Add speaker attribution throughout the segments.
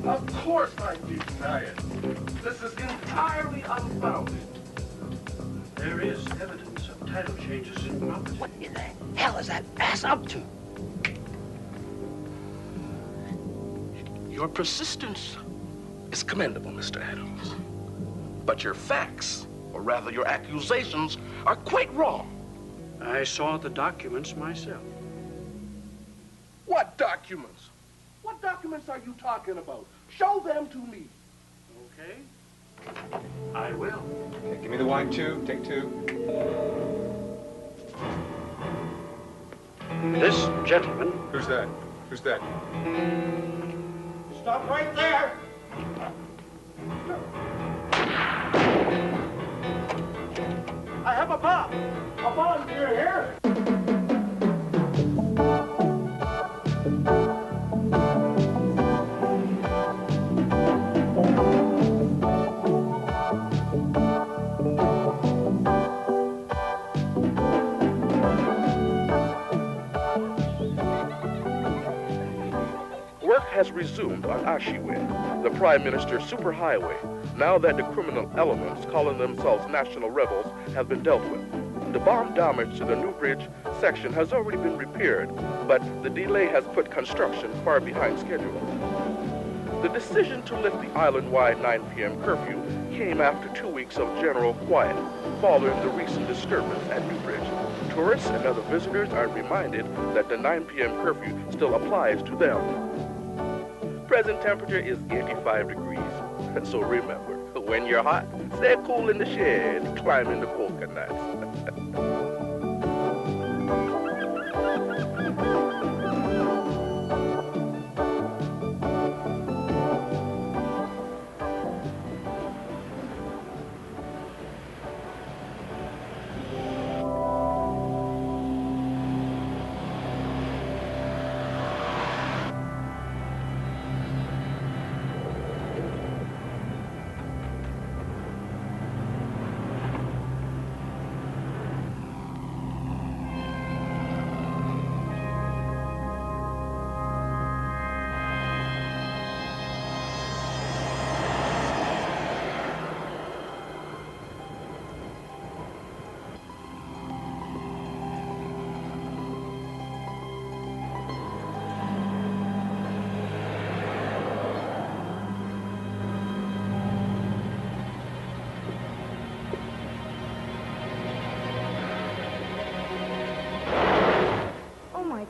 Speaker 1: Of course I deny it. This is entirely unfounded.
Speaker 2: There is evidence of title changes in property.
Speaker 3: What in the hell is that ass up to?
Speaker 1: Your persistence is commendable, Mr. Adams. But your facts, or rather your accusations, are quite wrong.
Speaker 2: I saw the documents myself.
Speaker 1: What documents? What documents are you talking about? Show them to me.
Speaker 2: Okay. I will.
Speaker 4: Okay, give me the wine, too. Take two.
Speaker 2: This gentleman...
Speaker 4: Who's that? Who's that?
Speaker 2: Stop right there!
Speaker 1: I have a bomb. A volunteer here. Work has resumed on Ashiwe, the Prime Minister's superhighway, now that the criminal elements calling themselves national rebels have been dealt with. The bomb damage to the New Bridge section has already been repaired, but the delay has put construction far behind schedule. The decision to lift the island-wide 9 p.m. curfew came after 2 weeks of general quiet following the recent disturbance at New Bridge. Tourists and other visitors are reminded that the 9 p.m. curfew still applies to them. Present temperature is 85 degrees. So remember, when you're hot, stay cool in the shed, climb in the coconuts.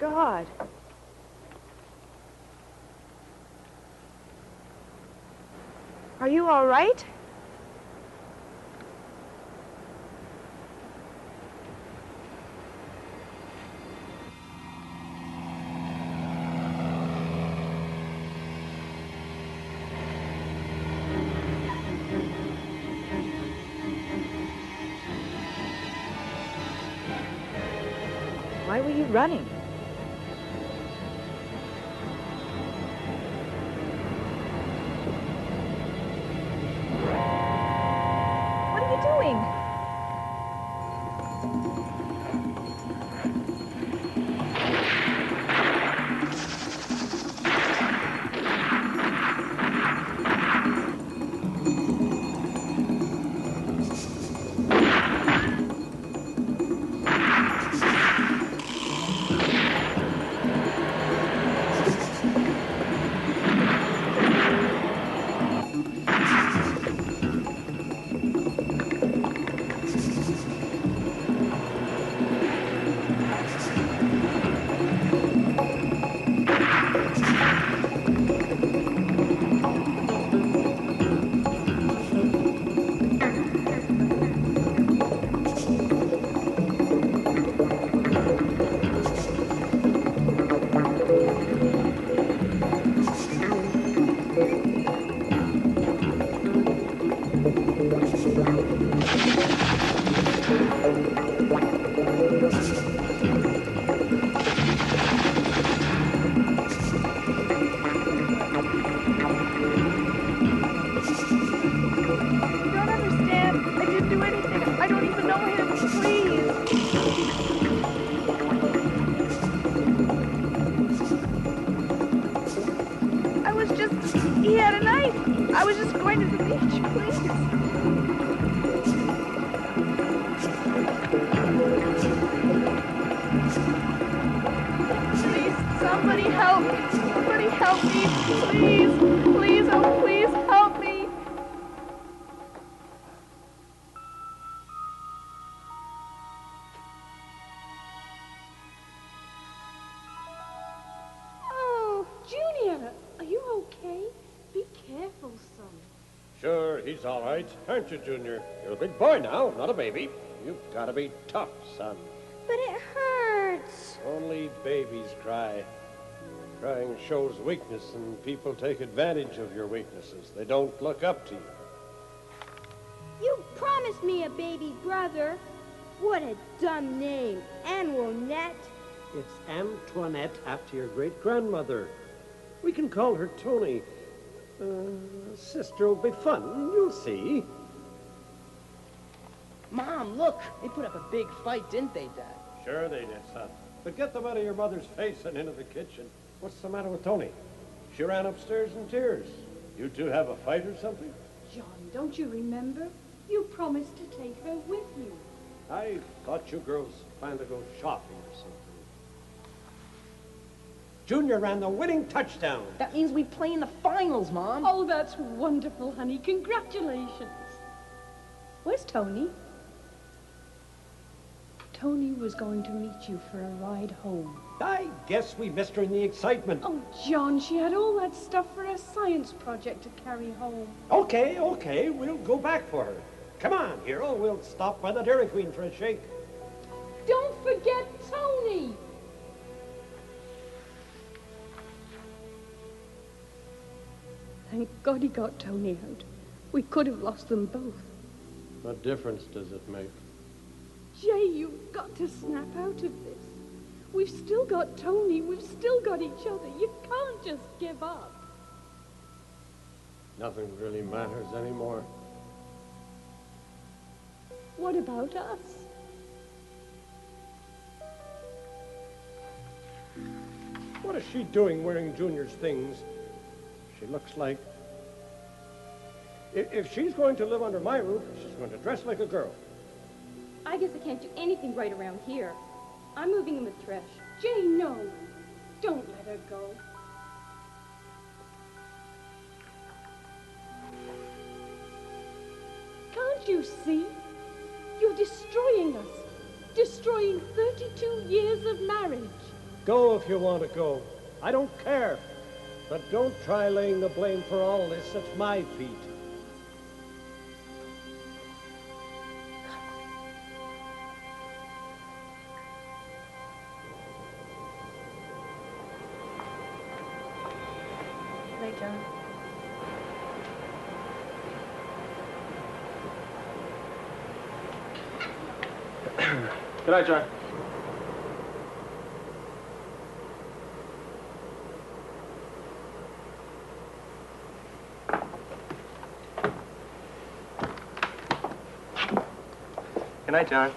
Speaker 5: God. Are you all right? Why were you running? was just going to the beach, please. Please, somebody help me. Somebody help me, please. Please, oh, please help me.
Speaker 6: Oh, Junior, are you okay? Be careful, son.
Speaker 2: Sure, he's all right. Aren't you, Junior? You're a big boy now, not a baby. You've got to be tough, son.
Speaker 6: But it hurts.
Speaker 2: Only babies cry. Crying shows weakness, and people take advantage of your weaknesses. They don't look up to you.
Speaker 6: You promised me a baby brother. What a dumb name. Antoinette.
Speaker 7: It's Antoinette after your great-grandmother. We can call her Tony. Sister will be fun, you'll see.
Speaker 3: Mom, look. They put up a big fight, didn't they, Dad?
Speaker 2: Sure they did, son. But get them out of your mother's face and into the kitchen. What's the matter with Tony? She ran upstairs in tears. You two have a fight or something?
Speaker 6: John, don't you remember? You promised to take her with you.
Speaker 2: I thought you girls planned to go shopping or something. Junior ran the winning touchdown.
Speaker 3: That means we play in the finals, Mom.
Speaker 6: Oh, that's wonderful, honey. Congratulations. Where's Tony? Tony was going to meet you for a ride home.
Speaker 2: I guess we missed her in the excitement.
Speaker 6: Oh, John, she had all that stuff for a science project to carry home.
Speaker 2: Okay, we'll go back for her. Come on, hero, we'll stop by the Dairy Queen for a shake.
Speaker 6: Don't forget Tony! Thank God he got Tony out. We could have lost them both.
Speaker 2: What difference does it make?
Speaker 6: Jay, you've got to snap out of this. We've still got Tony. We've still got each other. You can't just give up.
Speaker 2: Nothing really matters anymore.
Speaker 6: What about us?
Speaker 2: What is she doing wearing Junior's things? She looks like... If she's going to live under my roof, she's going to dress like a girl.
Speaker 8: I guess I can't do anything right around here. I'm moving in with Trish.
Speaker 6: Jay, no. Don't let her go. Can't you see? You're destroying us. Destroying 32 years of marriage.
Speaker 2: Go if you want to go. I don't care. But don't try laying the blame for all this at my feet.
Speaker 5: Night, John.
Speaker 4: Good night, John. Good night, John.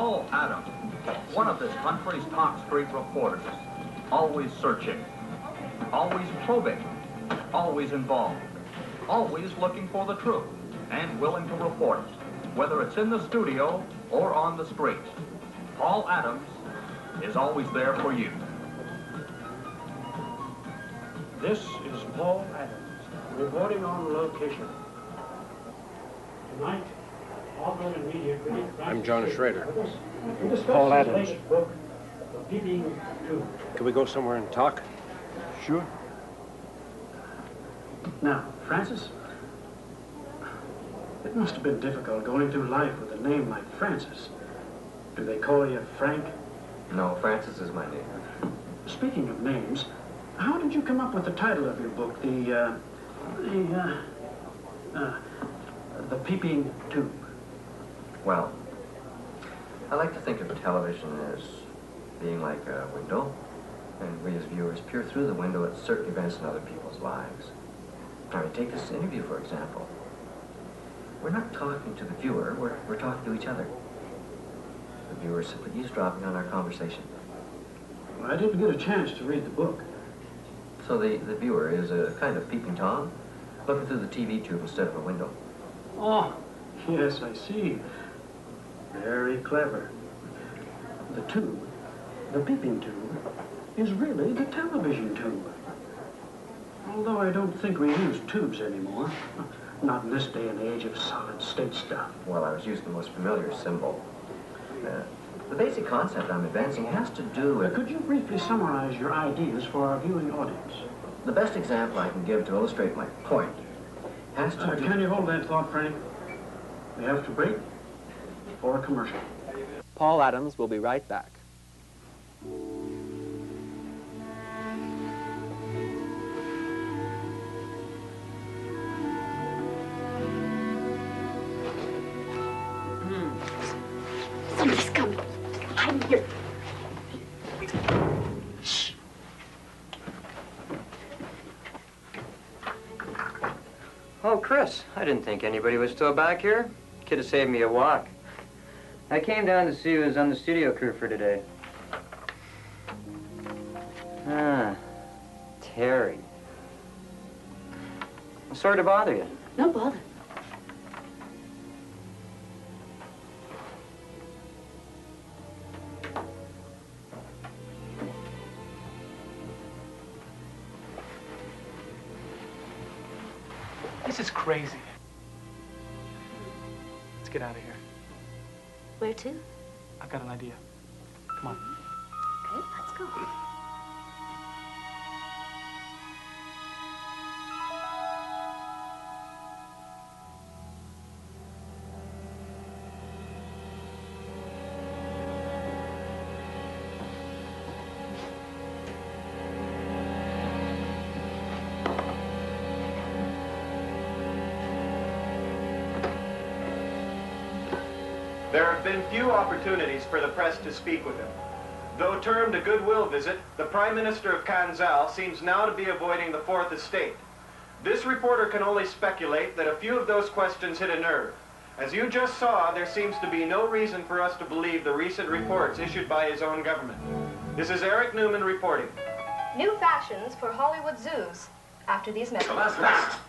Speaker 9: Paul Adams, one of this country's top street reporters, always searching, always probing, always involved, always looking for the truth, and willing to report it, whether it's in the studio or on the street. Paul Adams is always there for you.
Speaker 7: This is Paul Adams, reporting on location. Tonight, author and media critic...
Speaker 2: I'm John Schrader.
Speaker 7: Paul Adams. Book, The Peeping Tube.
Speaker 2: Can we go somewhere and talk?
Speaker 7: Sure. Now, Francis, it must have been difficult going through life with a name like Francis. Do they call you Frank?
Speaker 4: No, Francis is my name.
Speaker 7: Speaking of names, how did you come up with the title of your book, The Peeping Tube?
Speaker 4: Well, I like to think of television as being like a window, and we as viewers peer through the window at certain events in other people's lives. I mean, take this interview, for example. We're not talking to the viewer, we're talking to each other. The viewer is simply eavesdropping on our conversation.
Speaker 7: Well, I didn't get a chance to read the book.
Speaker 4: So the viewer is a kind of peeping Tom, looking through the TV tube instead of a window.
Speaker 7: Oh, yes, I see. Very clever. The tube, the peeping tube, is really the television tube. Although I don't think we use tubes anymore. Not in this day and age of solid-state stuff.
Speaker 4: Well, I was using the most familiar symbol. The basic concept I'm advancing has to do with...
Speaker 7: Could you briefly summarize your ideas for our viewing audience?
Speaker 4: The best example I can give to illustrate my point has to do...
Speaker 7: Can you hold that thought, Frank? We have to break for a commercial.
Speaker 10: Paul Adams will be right back.
Speaker 6: Somebody's coming. I'm here. Shh.
Speaker 11: Oh, Chris, I didn't think anybody was still back here. Could have saved me a walk. I came down to see who was on the studio crew for today. Ah, Terry. I'm sorry to bother you.
Speaker 6: No bother.
Speaker 12: This is crazy. Let's get out of here.
Speaker 6: Where to?
Speaker 12: I've got an idea. Come on.
Speaker 6: Okay, let's go.
Speaker 13: There have been few opportunities for the press to speak with him. Though termed a goodwill visit, the Prime Minister of Kanzal seems now to be avoiding the Fourth Estate. This reporter can only speculate that a few of those questions hit a nerve. As you just saw, there seems to be no reason for us to believe the recent reports issued by his own government. This is Eric Newman reporting.
Speaker 14: New fashions for Hollywood zoos after these messages.
Speaker 15: The last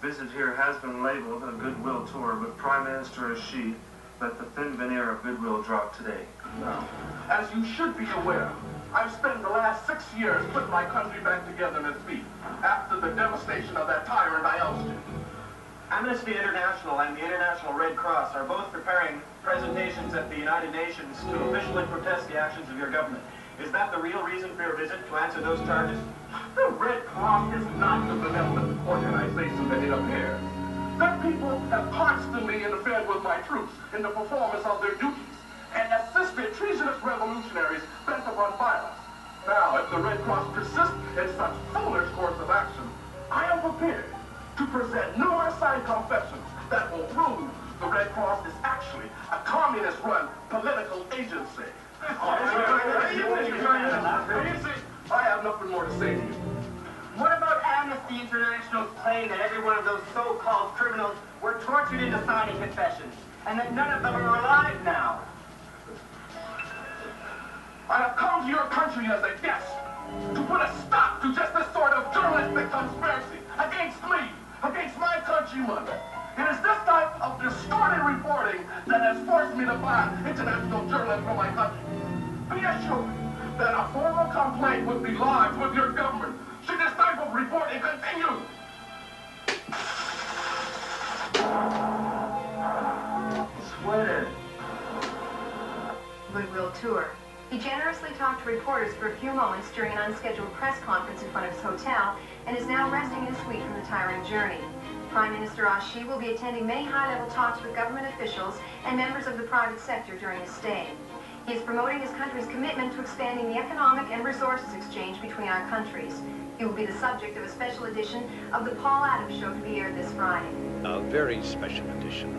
Speaker 15: visit here has been labeled a goodwill tour, but Prime Minister Xi let the thin veneer of goodwill drop today.
Speaker 16: Now, as you should be aware, I've spent the last 6 years putting my country back together on its feet after the devastation of that tyrant I ousted.
Speaker 13: Amnesty International and the International Red Cross are both preparing presentations at the United Nations to officially protest the actions of your government. Is that the real reason for your visit, to answer those charges?
Speaker 16: The Red Cross is not the benevolent organization that it appears. Their people have constantly interfered with my troops in the performance of their duties and assisted treasonous revolutionaries bent upon violence. Now, if the Red Cross persists in such foolish course of action, I am prepared to present numerous signed confessions that will prove the Red Cross is actually a communist-run political agency. I have nothing more to say to you.
Speaker 13: What about Amnesty International's claim that every one of those so-called criminals were tortured into signing confessions, and that none of them are alive now?
Speaker 16: to your country as a guest to put a stop to just this sort of journalistic conspiracy against me, against my countrymen. It is this type of distorted reporting that has forced me to file international journalism for my country. Be assured that a formal complaint would be lodged with your government should this type of reporting continue.
Speaker 15: Sweater.
Speaker 14: Goodwill tour. He generously talked to reporters for a few moments during an unscheduled press conference in front of his hotel and is now resting in his suite from the tiring journey. Prime Minister Ashi will be attending many high-level talks with government officials and members of the private sector during his stay. He is promoting his country's commitment to expanding the economic and resources exchange between our countries. He will be the subject of a special edition of the Paul Adams Show to be aired this Friday.
Speaker 2: A very special edition.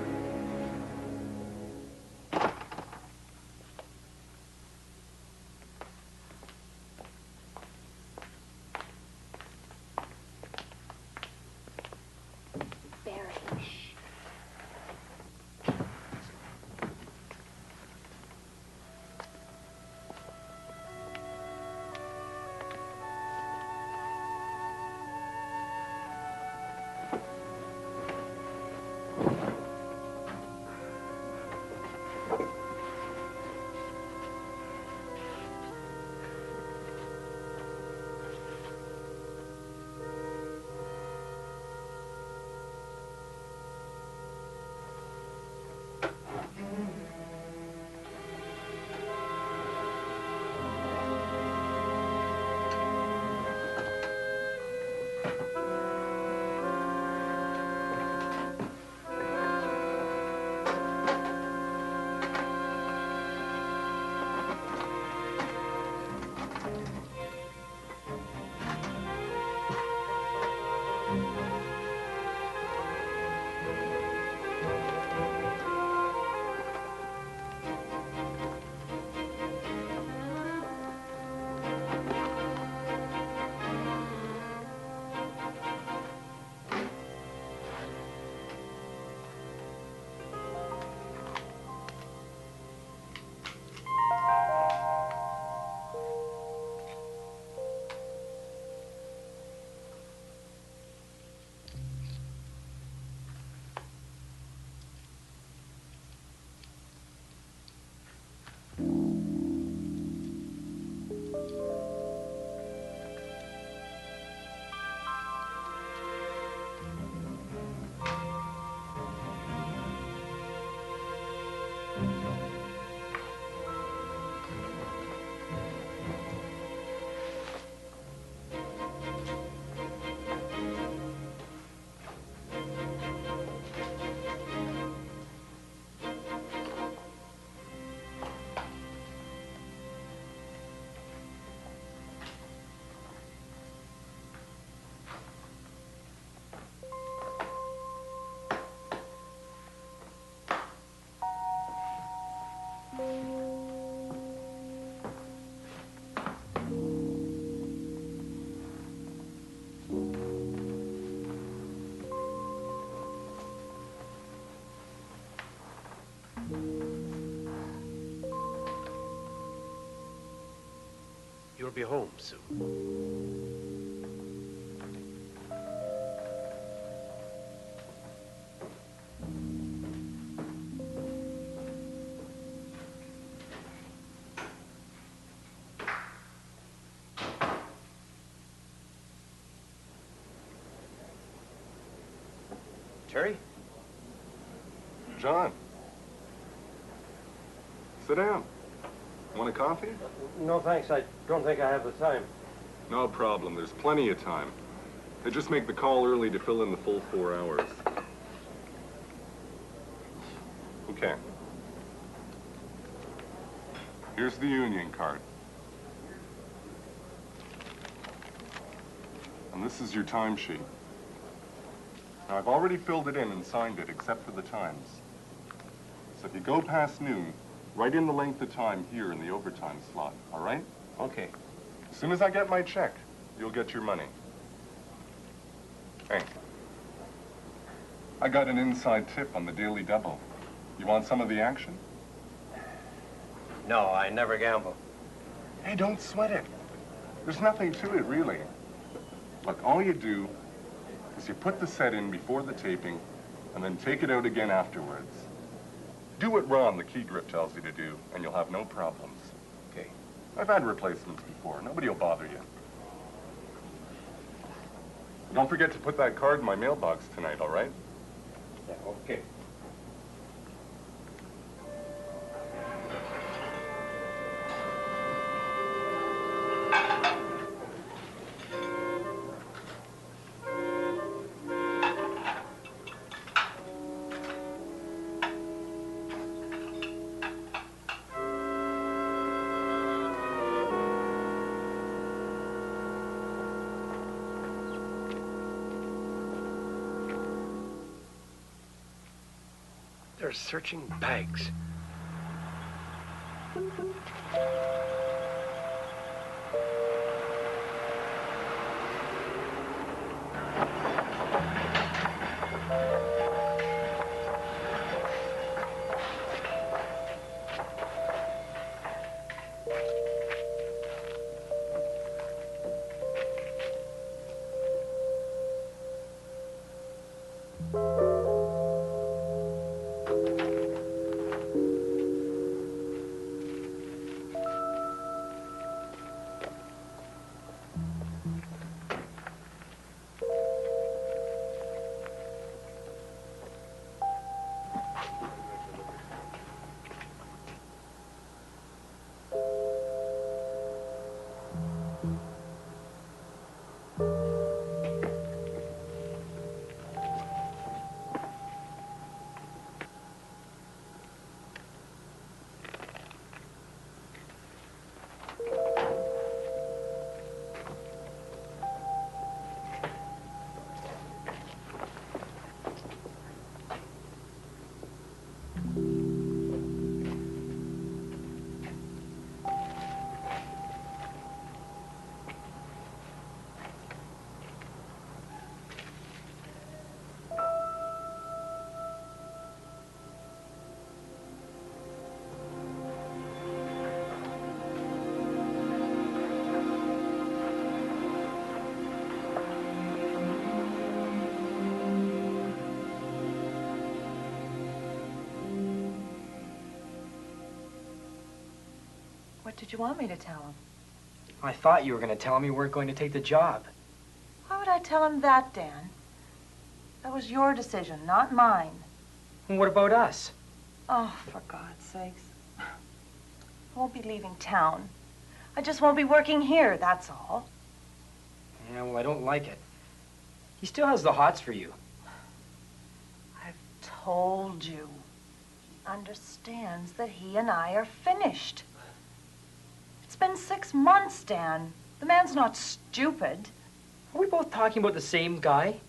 Speaker 2: You'll be home soon. Terry?
Speaker 17: John. Sit down. Want a coffee?
Speaker 2: No, thanks. I don't think I have the time.
Speaker 17: No problem. There's plenty of time. They just make the call early to fill in the full 4 hours. Okay. Here's the union card. And this is your timesheet. Now, I've already filled it in and signed it, except for the times. So if you go past noon, write in the length of time here in the overtime slot, all right?
Speaker 2: Okay.
Speaker 17: As soon as I get my check, you'll get your money. Hey, I got an inside tip on the Daily Double. You want some of the action?
Speaker 2: No, I never gamble.
Speaker 17: Hey, don't sweat it. There's nothing to it, really. Look, all you do is you put the set in before the taping and then take it out again afterwards. Do what Ron, the key grip, tells you to do, and you'll have no problems. Okay? I've had replacements before. Nobody will bother you. Don't forget to put that card in my mailbox tonight, all right?
Speaker 2: Yeah, okay.
Speaker 18: They're searching bags.
Speaker 3: What did you want me to tell him?
Speaker 19: I thought you were going to tell him you weren't going to take the job.
Speaker 3: Why would I tell him that, Dan? That was your decision, not mine.
Speaker 19: And what about us?
Speaker 3: Oh, for God's sakes. I won't be leaving town. I just won't be working here, that's all.
Speaker 19: Yeah, well, I don't like it. He still has the hots for you.
Speaker 3: I've told you. He understands that he and I are finished. It's been 6 months, Dan. The man's not stupid.
Speaker 19: Are we both talking about the same guy?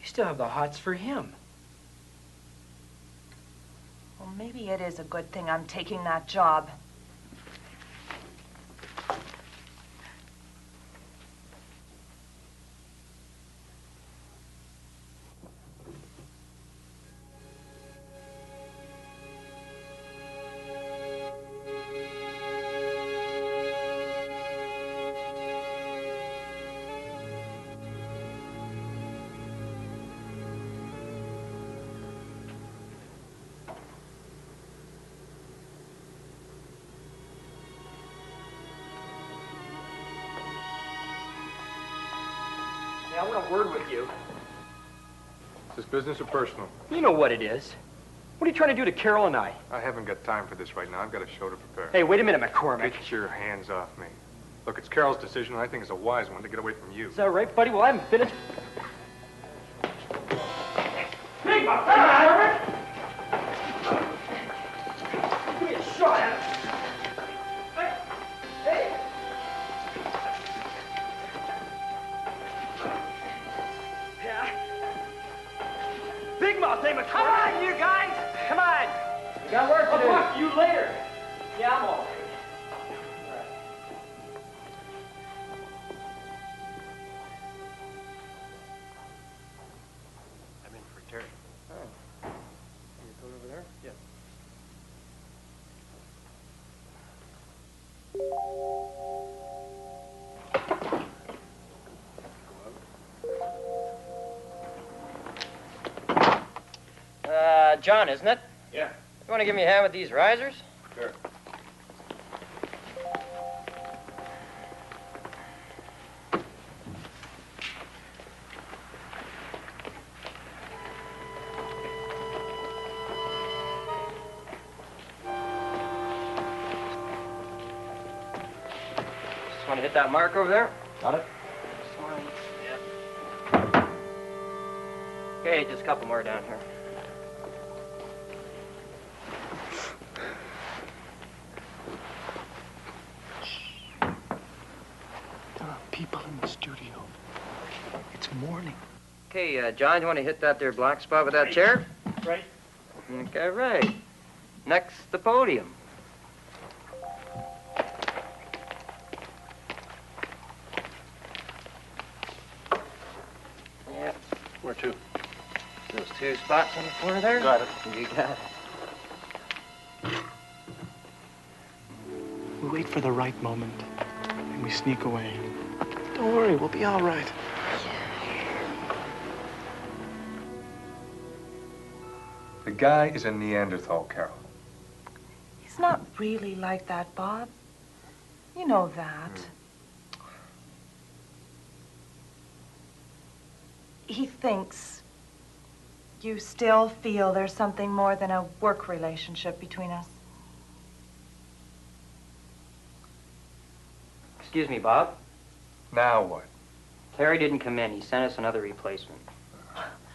Speaker 19: You still have the hots for him.
Speaker 3: Well, maybe it is a good thing I'm taking that job.
Speaker 19: Yeah, I want a word with you.
Speaker 20: Is this business or personal?
Speaker 19: You know what it is. What are you trying to do to Carol and I?
Speaker 20: I haven't got time for this right now. I've got a show to prepare.
Speaker 19: Hey, wait a minute, McCormick.
Speaker 20: Get your hands off me. Look, it's Carol's decision, and I think it's a wise one to get away from you.
Speaker 19: Is that right, buddy? Well, I haven't finished. Hey, give me a shot at it. Hey! Yeah. Big mouth, hey, McCormick. Come on, you guys. Come on. We got work to do. I'll talk to you later. Yeah, I'm all right.
Speaker 11: John, isn't it?
Speaker 13: Yeah.
Speaker 11: You want to give me a hand with these risers?
Speaker 13: Sure.
Speaker 11: Just want to hit that mark over there.
Speaker 10: Got it?
Speaker 11: Yeah. Okay, just a couple more down here.
Speaker 12: There are people in the studio. It's morning.
Speaker 11: Okay, John, you want to hit that there black spot with that chair?
Speaker 12: Right.
Speaker 11: Okay, right. Next, the podium. Yep.
Speaker 12: Where to?
Speaker 11: Those two spots on the floor there?
Speaker 12: Got it.
Speaker 11: You got it.
Speaker 12: We wait for the right moment, and we sneak away. Don't worry, we'll be all right.
Speaker 20: The guy is a Neanderthal, Carol.
Speaker 3: He's not really like that, Bob. You know that. He thinks you still feel there's something more than a work relationship between us.
Speaker 11: Excuse me, Bob.
Speaker 20: Now what?
Speaker 11: Terry didn't come in. He sent us another replacement.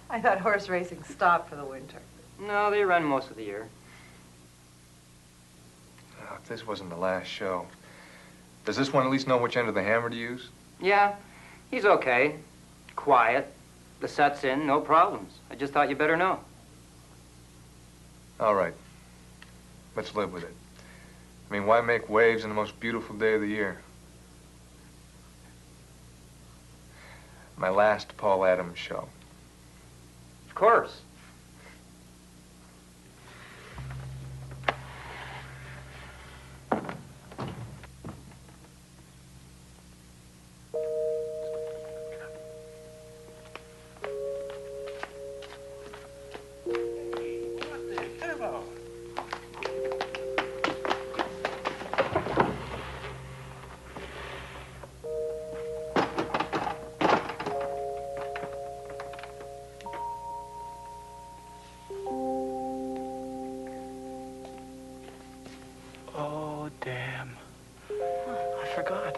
Speaker 3: I thought horse racing stopped for the winter.
Speaker 11: No, they run most of the year.
Speaker 20: Oh, if this wasn't the last show. Does this one at least know which end of the hammer to use?
Speaker 11: Yeah, he's okay. Quiet. The set's in, no problems. I just thought you better know.
Speaker 20: All right. Let's live with it. I mean, why make waves on the most beautiful day of the year? My last Paul Adams show.
Speaker 11: Of course.
Speaker 12: Oh, damn. I forgot.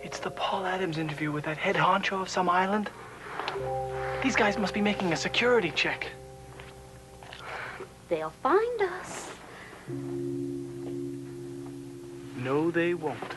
Speaker 12: It's the Paul Adams interview with that head honcho of some island. These guys must be making a security check.
Speaker 6: They'll find us.
Speaker 12: No, they won't.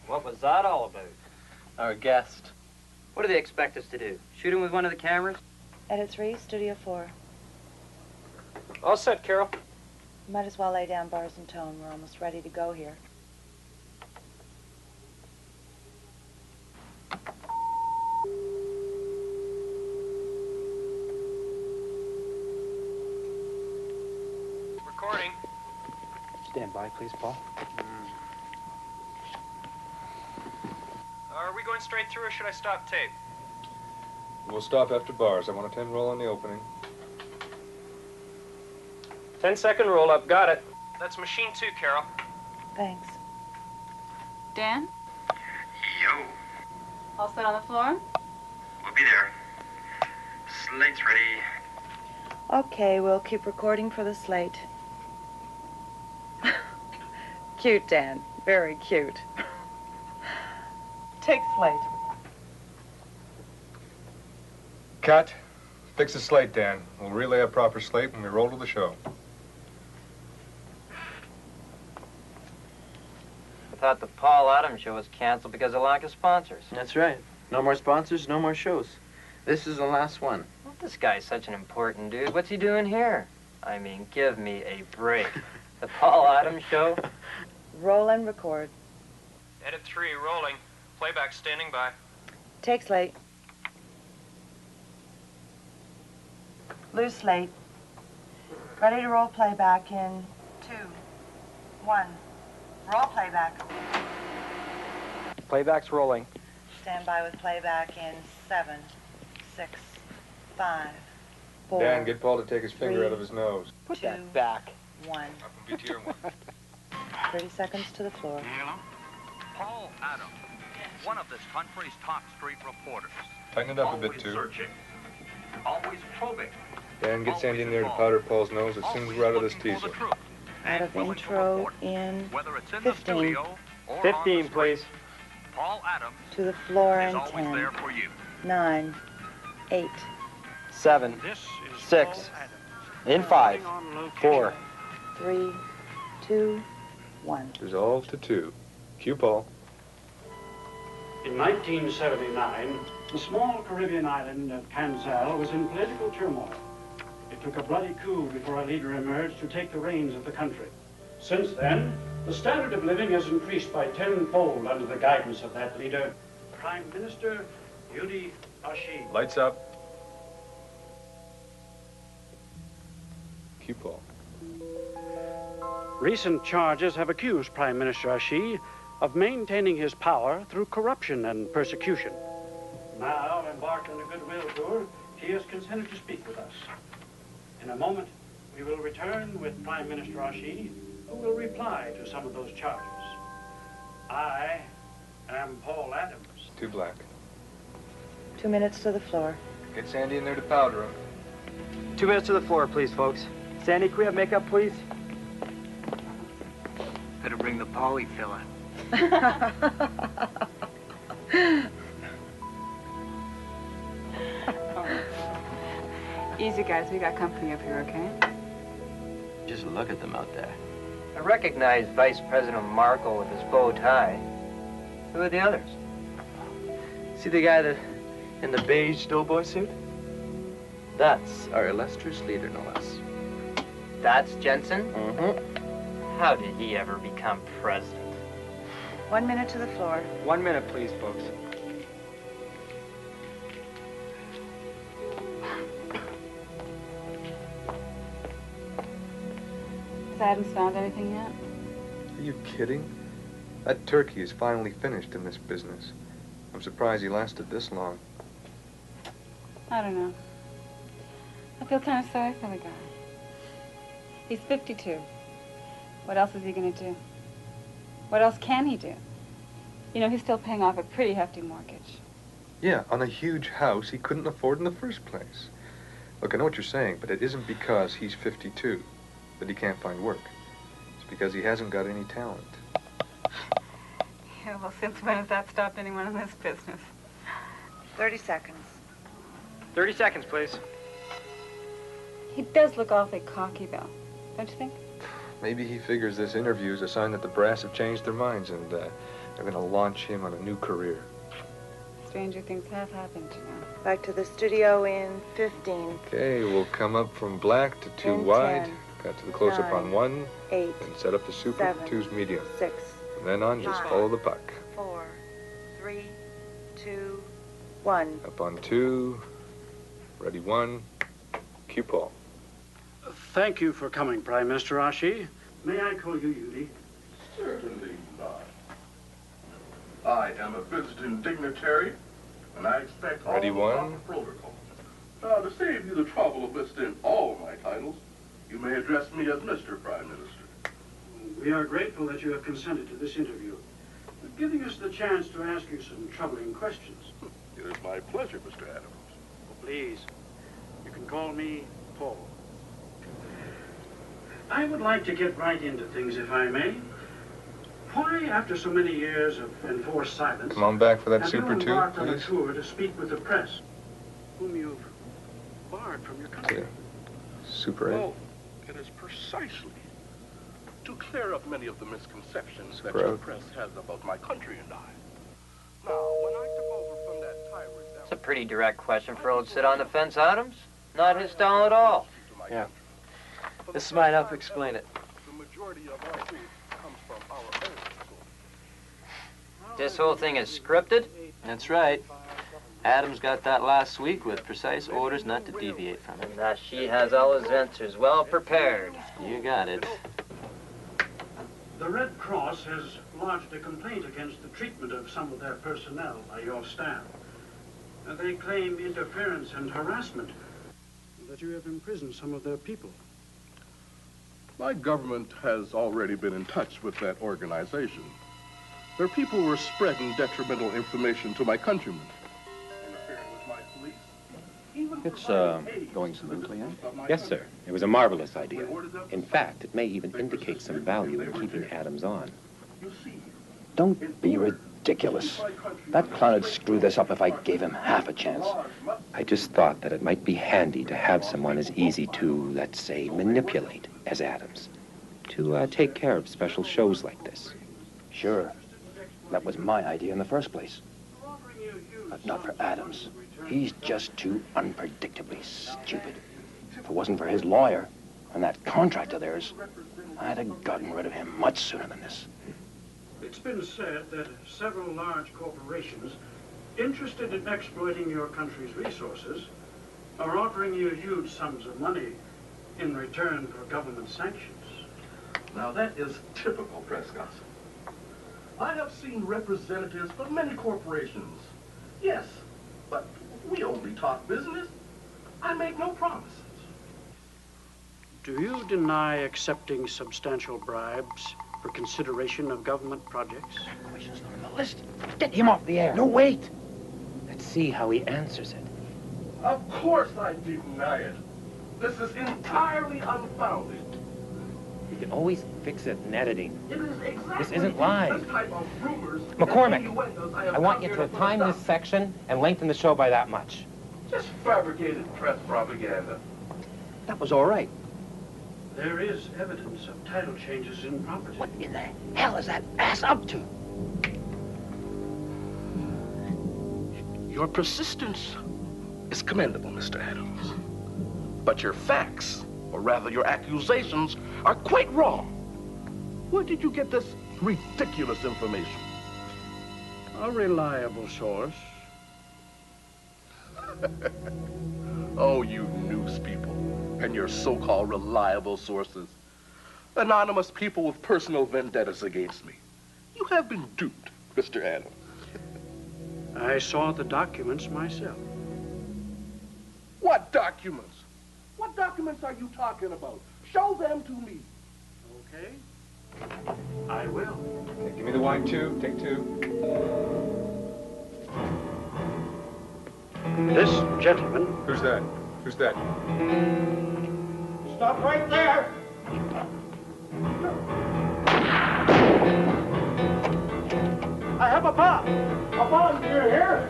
Speaker 11: What was that all about?
Speaker 10: Our guest.
Speaker 11: What do they expect us to do? Shoot him with one of the cameras?
Speaker 3: Edit 3, Studio 4.
Speaker 2: All set, Carol.
Speaker 3: Might as well lay down bars and tone. We're almost ready to go here.
Speaker 2: Recording.
Speaker 12: Stand by, please, Paul.
Speaker 13: Are we going straight through or should I stop tape?
Speaker 20: We'll stop after bars. I want a 10 roll on the opening.
Speaker 2: 10-second roll up. Got it.
Speaker 13: That's machine 2, Carol.
Speaker 3: Thanks.
Speaker 21: Dan?
Speaker 15: Yo,
Speaker 21: All set on the floor?
Speaker 15: we'll be there. Slate's ready.
Speaker 3: Okay, we'll keep recording for the slate. Cute, Dan. Very cute. Take slate.
Speaker 20: Cut. Fix the slate, Dan. We'll relay a proper slate when we roll to the show.
Speaker 11: I thought the Paul Adams show was canceled because of lack of sponsors.
Speaker 10: That's right. No more sponsors, no more shows. This is the last one.
Speaker 11: Well, this guy's such an important dude. What's he doing here? I mean, give me a break. The Paul Adams show?
Speaker 3: Roll and record.
Speaker 13: Edit 3, rolling. Playback standing by.
Speaker 3: Take slate. Loose slate. Ready to roll playback in 2, 1. Roll playback.
Speaker 12: Playback's rolling.
Speaker 3: Stand by with playback in 7, 6, 5, 4.
Speaker 20: Dan, get Paul to take his finger
Speaker 3: 3,
Speaker 20: out of his nose.
Speaker 12: Put
Speaker 3: 2,
Speaker 12: that back.
Speaker 3: 1.
Speaker 20: Up and be tier 1.
Speaker 3: 30 seconds to the floor.
Speaker 9: Paul Adams, one of this country's top street reporters.
Speaker 20: Tighten it up a bit,
Speaker 9: Always
Speaker 20: too.
Speaker 9: Searching, always probing.
Speaker 20: Dan, get Sandy in there to powder Paul's nose as soon as we're out of this teaser.
Speaker 3: Out of intro in
Speaker 9: Whether it's in the
Speaker 3: 15.
Speaker 9: studio or
Speaker 12: 15, please.
Speaker 9: Paul Adams
Speaker 3: To the floor
Speaker 9: is
Speaker 3: in
Speaker 9: always
Speaker 3: 10,
Speaker 9: there for you.
Speaker 3: 9, 8.
Speaker 10: 7,
Speaker 2: This is
Speaker 10: 6,
Speaker 2: Paul Adams.
Speaker 10: in 5, 4.
Speaker 3: 3, 2, 1.
Speaker 20: Resolve to 2. Cue Paul.
Speaker 7: In 1979, the small Caribbean island of Canzal was in political turmoil. It took a bloody coup before a leader emerged to take the reins of the country. Since then, the standard of living has increased by tenfold under the guidance of that leader, Prime Minister Yudi Ashi.
Speaker 20: Lights up. Cue Paul.
Speaker 7: Recent charges have accused Prime Minister Ashi of maintaining his power through corruption and persecution. Now, embarked on a goodwill tour, he has consented to speak with us. In a moment, we will return with Prime Minister Ashi, who will reply to some of those charges. I am Paul Adams.
Speaker 20: Too black.
Speaker 3: 2 minutes to the floor.
Speaker 20: Get Sandy in there to powder him.
Speaker 12: 2 minutes to the floor, please, folks. Sandy, can we have makeup, please?
Speaker 19: Better bring the Polly fella.
Speaker 21: Easy, guys. We got company up here, okay?
Speaker 10: Just look at them out there.
Speaker 11: I recognize Vice President Markle with his bow tie. Who are the others?
Speaker 10: See the guy in the beige doughboy suit? That's our illustrious leader, no less.
Speaker 11: That's Jensen?
Speaker 10: Mm-hmm.
Speaker 11: How did he ever become president?
Speaker 3: 1 minute to the floor.
Speaker 12: 1 minute, please, folks.
Speaker 21: Has Adams found anything yet?
Speaker 20: Are you kidding? That turkey is finally finished in this business. I'm surprised he lasted this long.
Speaker 21: I don't know. I feel kind of sorry for the guy. He's 52. What else is he going to do? What else can he do? You know, he's still paying off a pretty hefty mortgage.
Speaker 20: Yeah, on a huge house he couldn't afford in the first place. Look, I know what you're saying, but it isn't because he's 52 that he can't find work. It's because he hasn't got any talent.
Speaker 21: Yeah, well, since when has that stopped anyone in this business?
Speaker 3: 30 seconds.
Speaker 12: 30 seconds, please.
Speaker 21: He does look awfully cocky, though. Don't you think?
Speaker 20: Maybe he figures this interview is a sign that the brass have changed their minds and They're going to launch him on a new career.
Speaker 21: Stranger things have happened, you know.
Speaker 1: Back to the studio in 15.
Speaker 20: Okay, we'll come up from black to 2
Speaker 1: in
Speaker 20: wide.
Speaker 1: 10,
Speaker 20: Got to the close-up
Speaker 1: 9,
Speaker 20: on 1.
Speaker 1: 8.
Speaker 20: And set up the super
Speaker 1: 7,
Speaker 20: for 2's medium.
Speaker 1: 6.
Speaker 20: From then on, just
Speaker 1: 5,
Speaker 20: follow the puck.
Speaker 1: 4, 3, 2, 1.
Speaker 20: Up on 2. Ready 1. Cue Paul.
Speaker 7: Thank you for coming, Prime Minister Ashi. May I call you Yudi?
Speaker 16: Certainly not. I am a visiting dignitary, and I expect all
Speaker 20: Ready,
Speaker 16: the
Speaker 20: 1.
Speaker 16: proper protocols. To save you the trouble of listing all my titles, you may address me as Mr. Prime Minister.
Speaker 7: We are grateful that you have consented to this interview, giving us the chance to ask you some troubling questions.
Speaker 16: It is my pleasure, Mr. Adams.
Speaker 7: Oh, please, you can call me Paul. I would like to get right into things, if I may. Why, after so many years of enforced silence,
Speaker 20: Come on back for that
Speaker 7: have
Speaker 20: super
Speaker 7: you
Speaker 20: 2,
Speaker 7: embarked on a
Speaker 20: please.
Speaker 7: tour to speak with the press, whom you've barred from your country?
Speaker 20: Super 8.
Speaker 16: Well, it is precisely to clear up many of the misconceptions that
Speaker 20: Super
Speaker 16: your
Speaker 20: 8.
Speaker 16: press has about my country and I. Now, when I took over from that tyrant...
Speaker 11: It's a pretty direct question for old sit-on-the-fence Adams. Not his style at all.
Speaker 10: Yeah. This might help explain it.
Speaker 16: The majority of our food comes from our own soil.
Speaker 11: This whole thing is scripted?
Speaker 10: That's right. Adams got that last week with precise orders not to deviate from it.
Speaker 11: And she has all his answers well prepared.
Speaker 10: You got it.
Speaker 7: The Red Cross has lodged a complaint against the treatment of some of their personnel by your staff. They claim interference and harassment, that you have imprisoned some of their people.
Speaker 16: My government has already been in touch with that organization. Their people were spreading detrimental information to my countrymen.
Speaker 22: It's, going smoothly, huh? Yes, sir. It was a marvelous idea. In fact, it may even indicate some value in keeping Adams on.
Speaker 23: Don't be ridiculous. That clown'd screw this up if I gave him half a chance.
Speaker 22: I just thought that it might be handy to have someone as easy to, let's say, manipulate as Adams. To take care of special shows like this.
Speaker 23: Sure. That was my idea in the first place. But not for Adams. He's just too unpredictably stupid. If it wasn't for his lawyer and that contract of theirs, I'd have gotten rid of him much sooner than this.
Speaker 7: It's been said that several large corporations interested in exploiting your country's resources are offering you huge sums of money in return for government sanctions.
Speaker 16: Now that is typical press gossip. I have seen representatives for many corporations. Yes, but we only talk business. I make no promises.
Speaker 7: Do you deny accepting substantial bribes for consideration of government projects?
Speaker 22: Question's not on the list. Get him off the air. No, wait. Let's see how he answers it.
Speaker 16: Of course I deny it. This is entirely unfounded.
Speaker 22: You can always fix it in editing.
Speaker 16: It is exactly
Speaker 22: This isn't live.
Speaker 16: this type of rumors and
Speaker 22: McCormick,
Speaker 16: innuendos I have
Speaker 22: I want
Speaker 16: come
Speaker 22: you
Speaker 16: here
Speaker 22: to
Speaker 16: put
Speaker 22: time
Speaker 16: aside.
Speaker 22: this section and lengthen the show by that much.
Speaker 16: Just fabricated press propaganda.
Speaker 22: That was all right.
Speaker 7: There is evidence of title changes in property.
Speaker 22: What in the hell is that ass up to?
Speaker 16: Your persistence is commendable, Mr. Adams. But your facts, or rather your accusations, are quite wrong. Where did you get this ridiculous information?
Speaker 7: A reliable source.
Speaker 16: Oh, you news people and your so-called reliable sources. Anonymous people with personal vendettas against me. You have been duped, Mr. Adams.
Speaker 7: I saw the documents myself.
Speaker 16: What documents? What documents are you talking about? Show them to me.
Speaker 7: Okay. I will.
Speaker 20: Okay, give me the wine 2. Take 2.
Speaker 7: This gentleman...
Speaker 20: Who's that? Who's that?
Speaker 19: Stop right there! I have a bomb! A bomb, do you hear?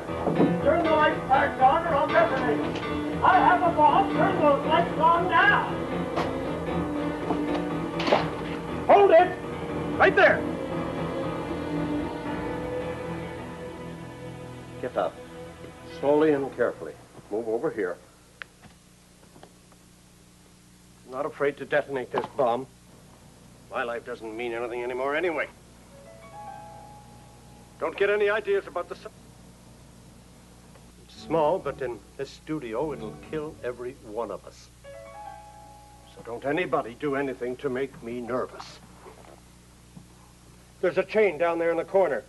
Speaker 19: Turn the lights back on or I'll detonate. I have a bomb! Turn those lights on now! Hold it! Right there!
Speaker 2: Slowly and carefully. Move over here. I'm not afraid to detonate this bomb. My life doesn't mean anything anymore anyway. Don't get any ideas about the... It's small, but in this studio, it'll kill every one of us. So don't anybody do anything to make me nervous. There's a chain down there in the corner.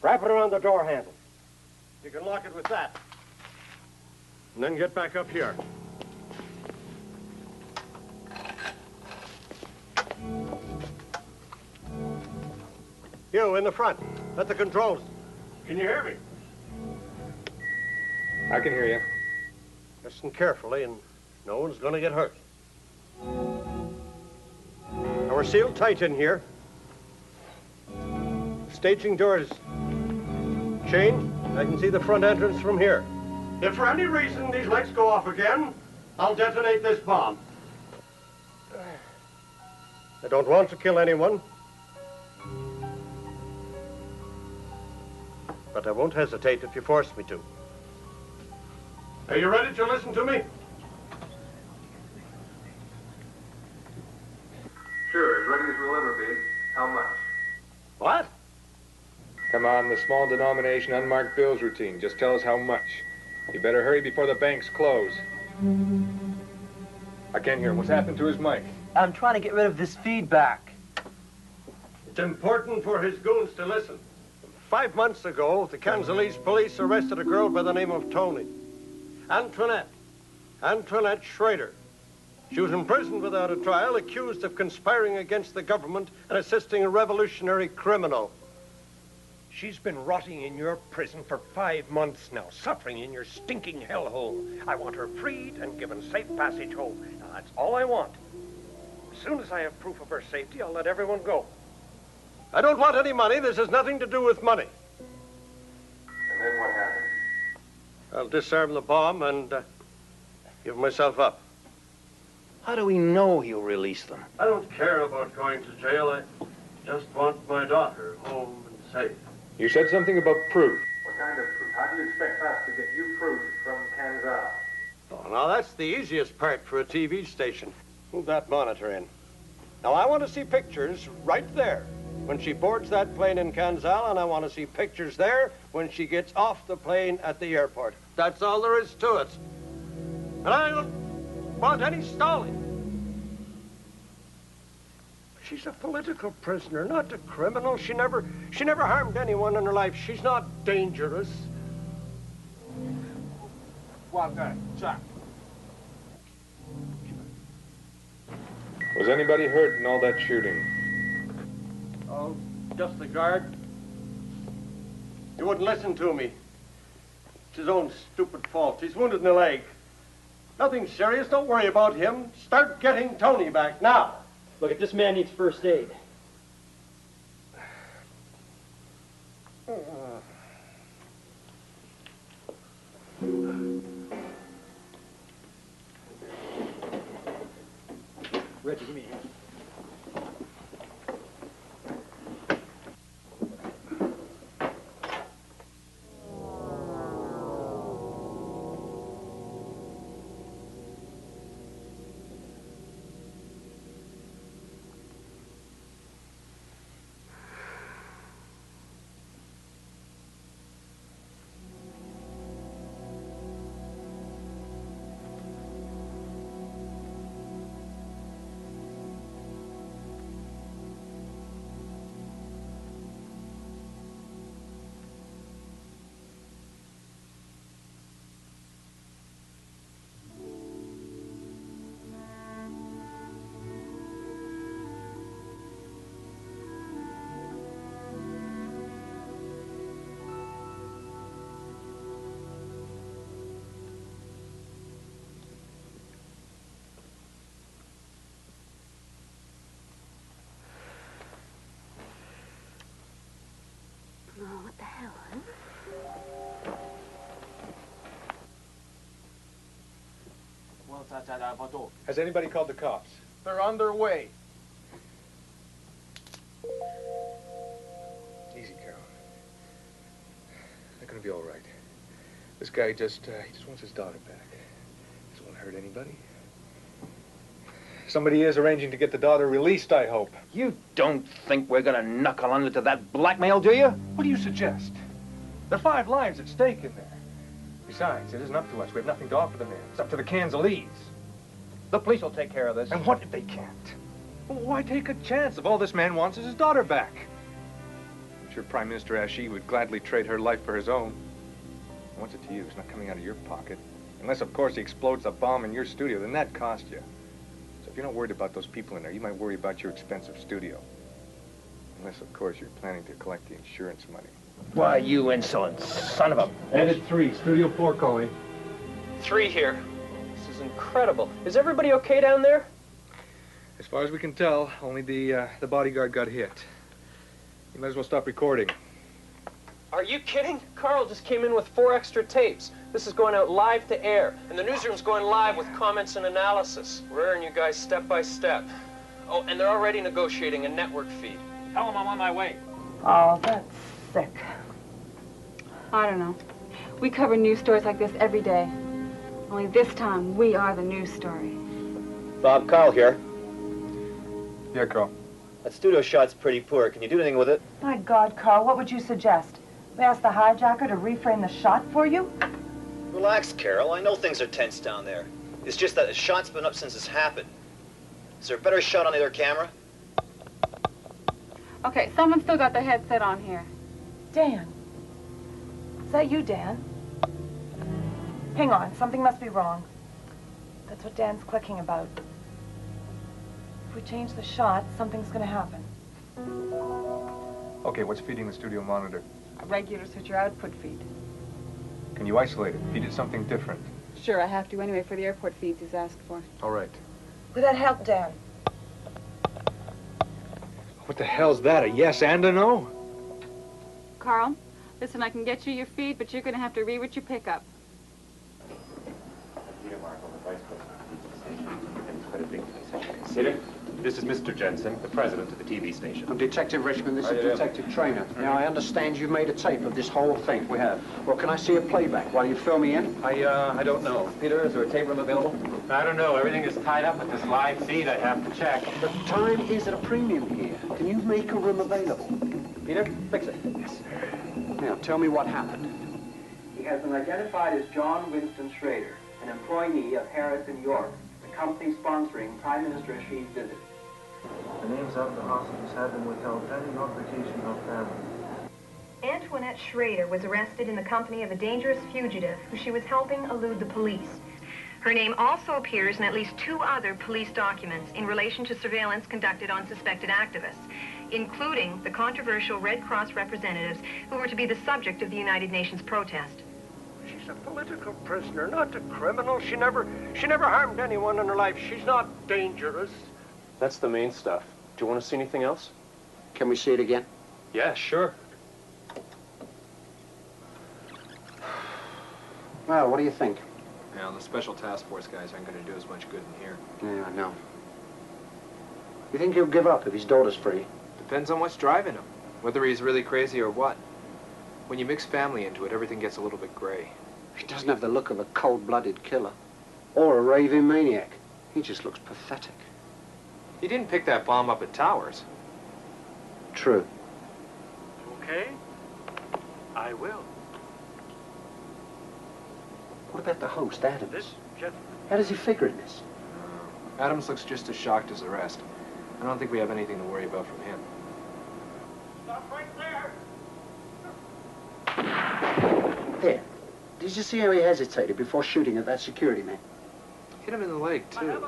Speaker 2: Wrap it around the door handle. You can lock it with that. And then get back up here. You, in the front. At the controls. Can you hear me?
Speaker 20: I can hear you.
Speaker 2: Listen carefully, and no one's going to get hurt. Now, we're sealed tight in here. The staging door is chained. I can see the front entrance from here. If for any reason these lights go off again, I'll detonate this bomb. I don't want to kill anyone. But I won't hesitate if you force me to. Are you ready to listen to me?
Speaker 15: Sure, as ready as we'll ever be. How much?
Speaker 2: What?
Speaker 20: Come on, the small denomination unmarked bills routine. Just tell us how much. You better hurry before the banks close. I can't hear him. What's happened to his mic?
Speaker 10: I'm trying to get rid of this feedback.
Speaker 2: It's important for his goons to listen. 5 months ago, the Canzalese police arrested a girl by the name of Tony. Antoinette Schrader. She was imprisoned without a trial, accused of conspiring against the government and assisting a revolutionary criminal. She's been rotting in your prison for 5 months now, suffering in your stinking hellhole. I want her freed and given safe passage home. Now, that's all I want. As soon as I have proof of her safety, I'll let everyone go. I don't want any money. This has nothing to do with money.
Speaker 15: And then what happened?
Speaker 2: I'll disarm the bomb and give myself up.
Speaker 7: How do we know he'll release them?
Speaker 2: I don't care about going to jail. I just want my daughter home and safe.
Speaker 20: You said something about proof.
Speaker 15: What kind of proof? How do you expect us to get you proof from Canzal?
Speaker 2: Oh, now that's the easiest part for a TV station. Move that monitor in. Now I want to see pictures right there when she boards that plane in Canzal, and I want to see pictures there when she gets off the plane at the airport. That's all there is to it. And I don't want any stalling. She's a political prisoner, not a criminal. She never harmed anyone in her life. She's not dangerous.
Speaker 19: Well done, Jack.
Speaker 20: Was anybody hurt in all that shooting?
Speaker 2: Oh, just the guard. He wouldn't listen to me. It's his own stupid fault. He's wounded in the leg. Nothing serious. Don't worry about him. Start getting Tony back now.
Speaker 4: Look, this man needs first aid. Reggie, give me a hand.
Speaker 6: Oh, what the hell, huh?
Speaker 20: Has anybody called the cops?
Speaker 19: They're on their way.
Speaker 20: Easy, Carol. They're gonna be all right. This guy just wants his daughter back. Doesn't want to hurt anybody. Somebody is arranging to get the daughter released, I hope.
Speaker 23: You don't think we're gonna knuckle under to that blackmail, do you?
Speaker 20: What do you suggest? There are 5 lives at stake in there. Besides, it isn't up to us. We have nothing to offer the man. It's up to the Kanzalese.
Speaker 23: The police will take care of this.
Speaker 20: And what if they can't? Well, why take a chance if all this man wants is his daughter back? I'm sure Prime Minister Ashe would gladly trade her life for his own. He wants it to you. It's not coming out of your pocket. Unless, of course, he explodes the bomb in your studio, then that cost you. So if you're not worried about those people in there, you might worry about your expensive studio. Unless, of course, you're planning to collect the insurance money.
Speaker 23: Why, you insolent son of a...
Speaker 20: Edit 3, Studio 4 calling.
Speaker 5: 3 here. This is incredible. Is everybody okay down there?
Speaker 20: As far as we can tell, only the bodyguard got hit. You might as well stop recording.
Speaker 5: Are you kidding? Carl just came in with 4 extra tapes. This is going out live to air, and the newsroom's going live with comments and analysis. We're airing you guys step by step. Oh, and they're already negotiating a network feed. Tell them I'm on my way.
Speaker 3: Oh, that's sick.
Speaker 21: I don't know. We cover news stories like this every day. Only this time, we are the news story.
Speaker 8: Bob, Carl here.
Speaker 20: Yeah, Carl.
Speaker 8: That studio shot's pretty poor. Can you do anything with it?
Speaker 3: My God, Carl, what would you suggest? We ask the hijacker to reframe the shot for you?
Speaker 8: Relax, Carol. I know things are tense down there. It's just that the shot's been up since this happened. Is there a better shot on the other camera?
Speaker 21: Okay, someone's still got their headset on here.
Speaker 3: Dan. Is that you, Dan? Hang on, something must be wrong. That's what Dan's clicking about. If we change the shot, something's gonna happen.
Speaker 20: Okay, what's feeding the studio monitor?
Speaker 21: A regular switcher output feed.
Speaker 20: Can you isolate it? Feed it something different.
Speaker 21: Sure, I have to anyway for the airport feeds he's asked for.
Speaker 20: All right.
Speaker 3: Would that help, Dan?
Speaker 20: What the hell's that, a yes and a no?
Speaker 21: Carl, listen, I can get you your feed, but you're going to have to read what you pick up.
Speaker 14: Consider. This is Mr. Jensen, the president of the TV station.
Speaker 7: I'm Detective Richmond. This is Detective Trainer. Now, I understand you've made a tape of this whole thing.
Speaker 14: We have.
Speaker 7: Well, can I see a playback while you fill me in?
Speaker 14: I don't know. Peter, is there a tape room available? I don't know. Everything is tied up with this live feed. I have to check.
Speaker 7: But time is at a premium here. Can you make a room available?
Speaker 14: Peter, fix it. Yes, sir.
Speaker 7: Now, tell me what happened.
Speaker 24: He has been identified as John Winston Schrader, an employee of Harris in York, the company sponsoring Prime Minister Ashe's visit.
Speaker 15: The names of the hostages have been withheld pending notification of family.
Speaker 25: Antoinette Schrader was arrested in the company of a dangerous fugitive who she was helping elude the police. Her name also appears in at least 2 other police documents in relation to surveillance conducted on suspected activists, including the controversial Red Cross representatives who were to be the subject of the United Nations protest.
Speaker 2: She's a political prisoner, not a criminal. She never harmed anyone in her life. She's not dangerous.
Speaker 5: That's the main stuff. Do you want to see anything else?
Speaker 7: Can we see it again?
Speaker 5: Yeah, sure.
Speaker 7: Well, what do you think?
Speaker 10: Now, the special task force guys aren't going to do as much good in here.
Speaker 7: Yeah, I know. You think he'll give up if his daughter's free?
Speaker 10: Depends on what's driving him, whether he's really crazy or what. When you mix family into it, everything gets a little bit gray.
Speaker 7: He doesn't have the look of a cold-blooded killer or a raving maniac. He just looks pathetic.
Speaker 10: He didn't pick that bomb up at Towers.
Speaker 7: True.
Speaker 2: Okay? I will.
Speaker 7: What about the host, Adams?
Speaker 2: This gentleman.
Speaker 7: How does he figure in this?
Speaker 10: Adams looks just as shocked as the rest. I don't think we have anything to worry about from him.
Speaker 2: Stop right there.
Speaker 7: There. Did you see how he hesitated before shooting at that security man?
Speaker 10: Hit him in the leg, too.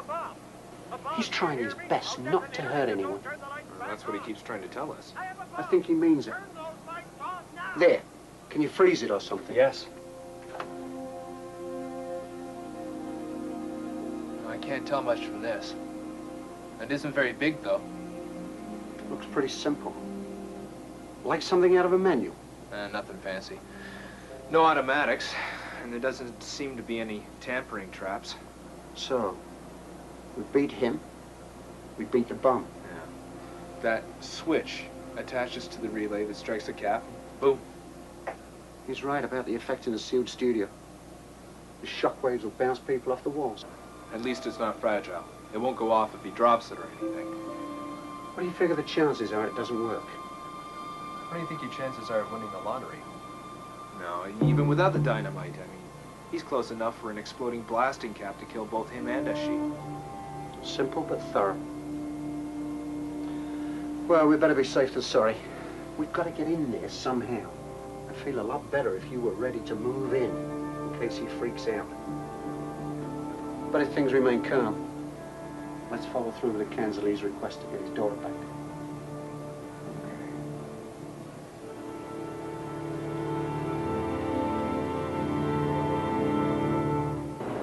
Speaker 7: He's trying his best not to hurt anyone.
Speaker 10: Well, that's what he keeps trying to tell us.
Speaker 7: I think he means it. There. Can you freeze it or something?
Speaker 5: Yes.
Speaker 10: I can't tell much from this. It isn't very big, though.
Speaker 7: Looks pretty simple. Like something out of a menu.
Speaker 10: Nothing fancy. No automatics, and there doesn't seem to be any tampering traps.
Speaker 7: So, we beat him, we beat the bomb.
Speaker 10: Yeah. That switch attaches to the relay that strikes the cap. Boom.
Speaker 7: He's right about the effect in the sealed studio. The shockwaves will bounce people off the walls.
Speaker 20: At least it's not fragile. It won't go off if he drops it or anything.
Speaker 7: What do you figure the chances are it doesn't work?
Speaker 20: What do you think your chances are of winning the lottery? No, even without the dynamite, I mean, he's close enough for an exploding blasting cap to kill both him and Ashi.
Speaker 7: Simple but thorough. Well, we'd better be safe than sorry. We've got to get in there somehow. I'd feel a lot better if you were ready to move in case he freaks out. But if things remain calm, let's follow through with the Kanzale's request to get his daughter back.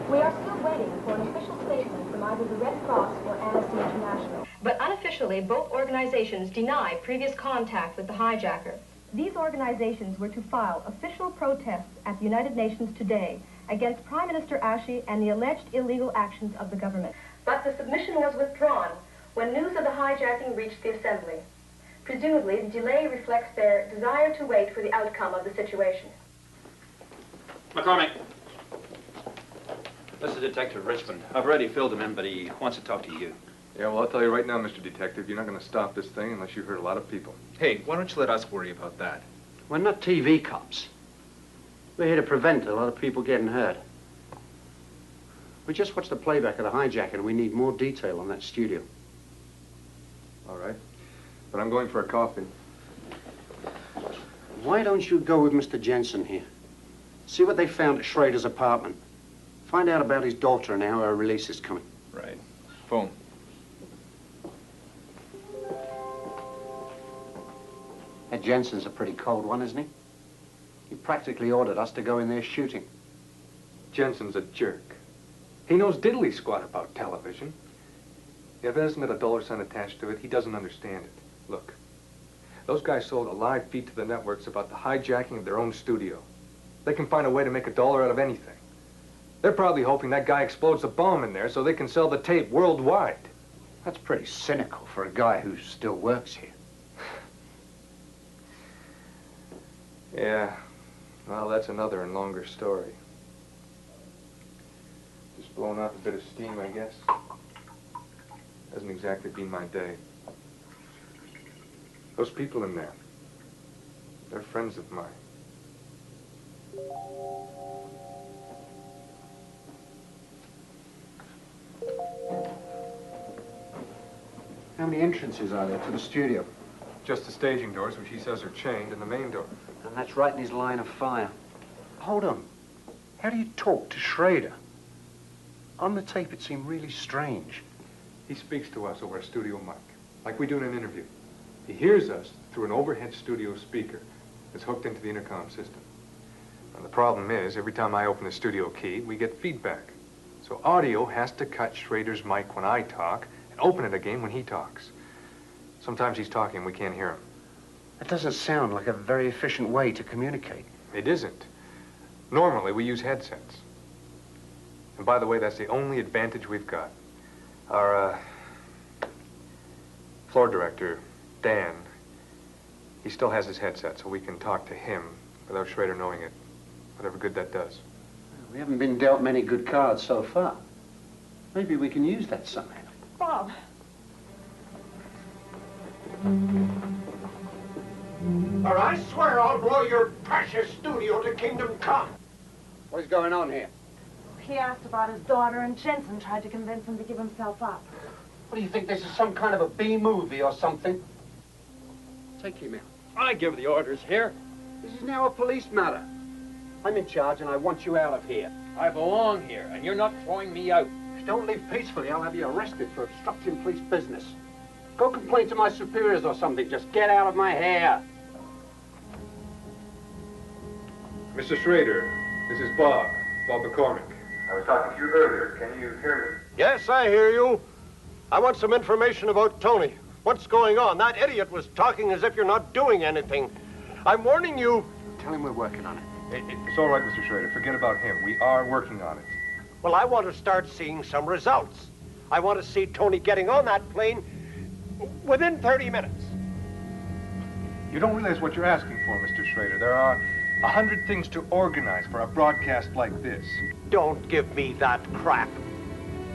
Speaker 25: We are still waiting for an official statement from either the Red Cross or Amnesty International. But unofficially, both organizations deny previous contact with the hijacker. These organizations were to file official protests at the United Nations today against Prime Minister Ashi and the alleged illegal actions of the government. But the submission was withdrawn when news of the hijacking reached the Assembly. Presumably, the delay reflects their desire to wait for the outcome of the situation.
Speaker 9: McCormick. This is Detective Richmond. I've already filled him in, but he wants to talk to you.
Speaker 20: Yeah, well, I'll tell you right now, Mr. Detective, you're not going to stop this thing unless you hurt a lot of people. Hey, why don't you let us worry about that?
Speaker 7: We're not TV cops. We're here to prevent a lot of people getting hurt. We just watched the playback of the hijack, and we need more detail on that studio.
Speaker 20: All right. But I'm going for a coffee.
Speaker 7: Why don't you go with Mr. Jensen here? See what they found at Schrader's apartment. Find out about his daughter and how her release is coming.
Speaker 20: Right. Phone.
Speaker 7: That Jensen's a pretty cold one, isn't he? He practically ordered us to go in there shooting.
Speaker 20: Jensen's a jerk. He knows diddly squat about television. If it hasn't got a dollar sign attached to it, he doesn't understand it. Look, those guys sold a live feed to the networks about the hijacking of their own studio. They can find a way to make $1 out of anything. They're probably hoping that guy explodes the bomb in there so they can sell the tape worldwide.
Speaker 7: That's pretty cynical for a guy who still works here.
Speaker 20: Yeah, well, that's another and longer story. Just blowing off a bit of steam, I guess. Hasn't exactly been my day. Those people in there, they're friends of mine.
Speaker 7: How many entrances are there to the studio?
Speaker 20: Just the staging doors, which he says are chained, and the main door.
Speaker 7: And that's right in his line of fire. Hold on. How do you talk to Schrader? On the tape, it seemed really strange.
Speaker 20: He speaks to us over a studio mic, like we do in an interview. He hears us through an overhead studio speaker that's hooked into the intercom system. And the problem is, every time I open the studio key, we get feedback. So audio has to cut Schrader's mic when I talk and open it again when he talks. Sometimes he's talking, we can't hear him.
Speaker 7: That doesn't sound like a very efficient way to communicate.
Speaker 20: It isn't. Normally, we use headsets. And by the way, that's the only advantage we've got. Our floor director, Dan, he still has his headset, so we can talk to him without Schrader knowing it. Whatever good that does.
Speaker 7: We haven't been dealt many good cards so far. Maybe we can use that somehow.
Speaker 6: Bob.
Speaker 19: Or I swear I'll blow your precious studio to kingdom come.
Speaker 7: What's going on here?
Speaker 3: He asked about his daughter, and Jensen tried to convince him to give himself up.
Speaker 7: What do you think, this is some kind of a B-movie or something? Take him out.
Speaker 9: I give the orders here.
Speaker 7: This is now a police matter. I'm in charge, and I want you out of here.
Speaker 9: I belong here, and you're not throwing me out.
Speaker 7: If you don't leave peacefully, I'll have you arrested for obstructing police business. Go complain to my superiors or something. Just get out of my hair.
Speaker 20: Mr. Schrader, this is Bob McCormick.
Speaker 2: I was talking to you earlier. Can you hear me? Yes, I hear you. I want some information about Tony. What's going on? That idiot was talking as if you're not doing anything. I'm warning you.
Speaker 7: Tell him we're working on it.
Speaker 20: It's all right, Mr. Schrader. Forget about him. We are working on it.
Speaker 2: Well, I want to start seeing some results. I want to see Tony getting on that plane within 30 minutes.
Speaker 20: You don't realize what you're asking for, Mr. Schrader. There are 100 things to organize for a broadcast like this.
Speaker 2: Don't give me that crap.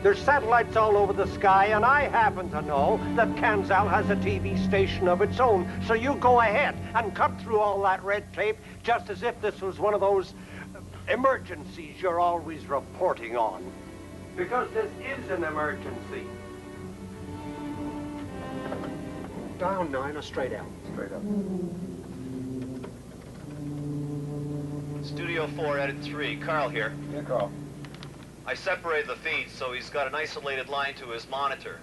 Speaker 2: There's satellites all over the sky, and I happen to know that Kanzal has a TV station of its own. So you go ahead and cut through all that red tape just as if this was one of those emergencies you're always reporting on. Because this is an emergency.
Speaker 19: Dial 9 or straight out?
Speaker 20: Straight up.
Speaker 8: Studio 4, Edit 3. Carl here.
Speaker 20: Yeah, Carl.
Speaker 8: I separated the feeds, so he's got an isolated line to his monitor.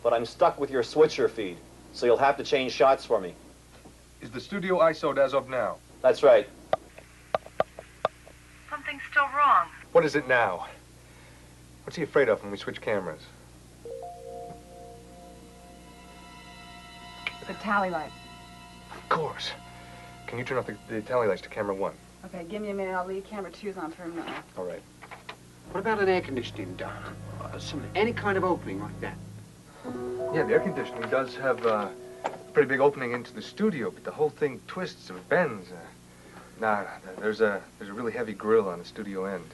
Speaker 8: But I'm stuck with your switcher feed, so you'll have to change shots for me.
Speaker 20: Is the studio ISO'd as of now?
Speaker 8: That's right.
Speaker 3: Something's still wrong.
Speaker 20: What is it now? What's he afraid of when we switch cameras?
Speaker 21: The tally lights.
Speaker 20: Of course. Can you turn off the tally lights to camera 1?
Speaker 21: Okay, give me a minute. I'll leave camera 2's on for a minute.
Speaker 20: All right.
Speaker 19: What about an air conditioning duct? Any kind of opening like that?
Speaker 20: Yeah, the air conditioning does have a pretty big opening into the studio, but the whole thing twists or bends. There's a really heavy grill on the studio end.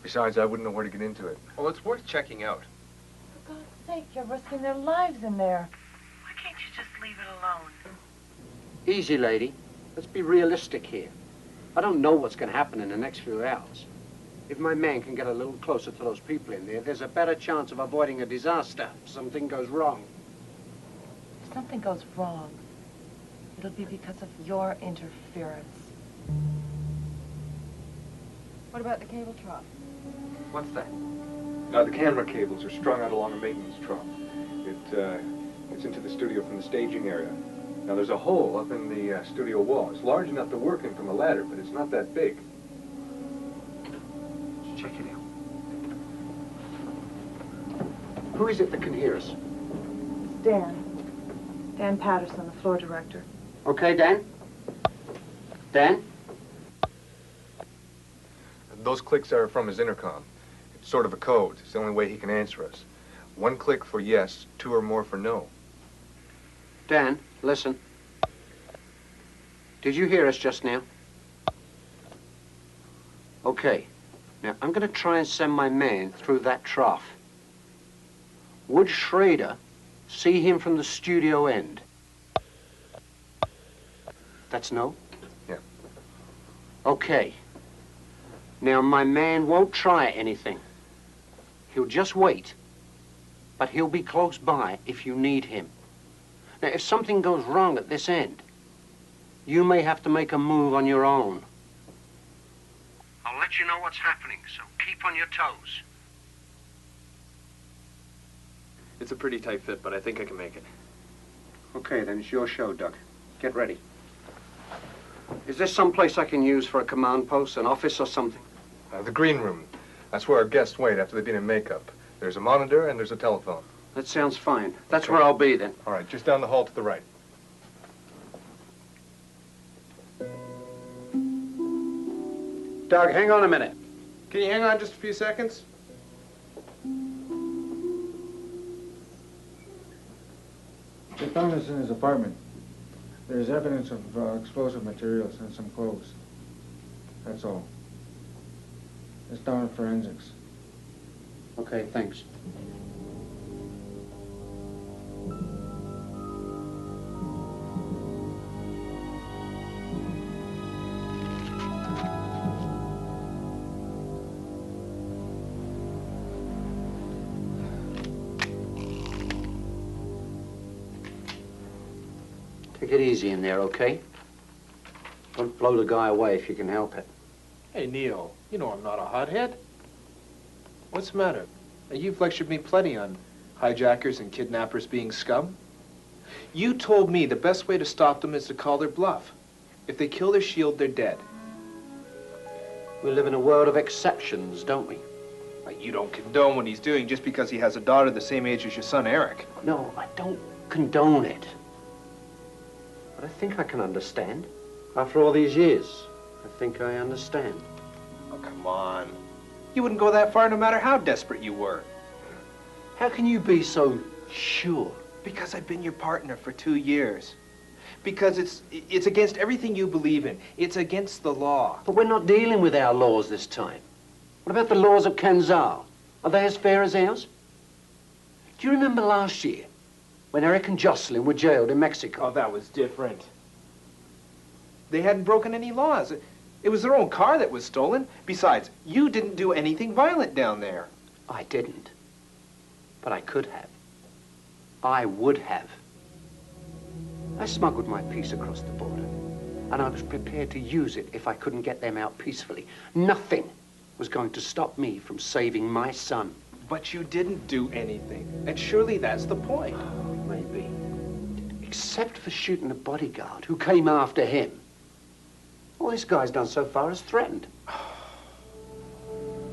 Speaker 20: Besides, I wouldn't know where to get into it.
Speaker 5: Well, it's worth checking out.
Speaker 3: For God's sake, you're risking their lives in there. Why can't you just leave it alone?
Speaker 19: Easy, lady. Let's be realistic here. I don't know what's going to happen in the next few hours. If my man can get a little closer to those people in there, there's a better chance of avoiding a disaster if something goes wrong.
Speaker 3: If something goes wrong, it'll be because of your interference.
Speaker 21: What about the cable trough?
Speaker 20: What's that? The camera cables are strung out along a maintenance trough. It's into the studio from the staging area. Now, there's a hole up in the studio wall. It's large enough to work in from a ladder, but it's not that big.
Speaker 19: Let's check it out. Who is it that can hear us?
Speaker 3: It's Dan. Dan Patterson, the floor director.
Speaker 19: Okay, Dan? Dan?
Speaker 20: Those clicks are from his intercom. It's sort of a code. It's the only way he can answer us. 1 click for yes, 2 or more for no.
Speaker 19: Dan, listen. Did you hear us just now? Okay. Now, I'm going to try and send my man through that trough. Would Schrader see him from the studio end? That's no?
Speaker 20: Yeah.
Speaker 19: Okay. Now, my man won't try anything. He'll just wait. But he'll be close by if you need him. Now, if something goes wrong at this end, you may have to make a move on your own. I'll let you know what's happening, so keep on your toes.
Speaker 5: It's a pretty tight fit, but I think I can make it.
Speaker 19: Okay, then it's your show, Doug. Get ready. Is there some place I can use for a command post, an office or something?
Speaker 20: The green room. That's where our guests wait after they've been in makeup. There's a monitor and there's a telephone.
Speaker 19: That sounds fine. That's where I'll be, then.
Speaker 20: All right, just down the hall to the right.
Speaker 19: Doug, hang on a minute.
Speaker 5: Can you hang on just a few seconds?
Speaker 1: They found us in his apartment. There's evidence of explosive materials and some clothes. That's all. It's down at forensics.
Speaker 19: Okay, thanks. Take it easy in there, okay? Don't blow the guy away if you can help it.
Speaker 5: Hey, Neil, you know I'm not a hothead. What's the matter? Now, you've lectured me plenty on hijackers and kidnappers being scum. You told me the best way to stop them is to call their bluff. If they kill their shield, they're dead.
Speaker 19: We live in a world of exceptions, don't we?
Speaker 5: Like, you don't condone what he's doing just because he has a daughter the same age as your son, Eric.
Speaker 19: No, I don't condone it. But I think I can understand. After all these years, I think I understand.
Speaker 5: Oh, come on. You wouldn't go that far no matter how desperate you were.
Speaker 19: How can you be so sure?
Speaker 5: Because I've been your partner for 2 years. Because it's against everything you believe in. It's against the law.
Speaker 19: But we're not dealing with our laws this time. What about the laws of Canzal? Are they as fair as ours? Do you remember last year when Eric and Jocelyn were jailed in Mexico?
Speaker 11: Oh, that was different. They hadn't broken any laws. It was their own car that was stolen. Besides, you didn't do anything violent down there.
Speaker 19: I didn't. But I could have. I would have. I smuggled my piece across the border, and I was prepared to use it if I couldn't get them out peacefully. Nothing was going to stop me from saving my son.
Speaker 11: But you didn't do anything, and surely that's the point.
Speaker 19: Maybe. Except for shooting the bodyguard who came after him. All this guy's done so far is threatened.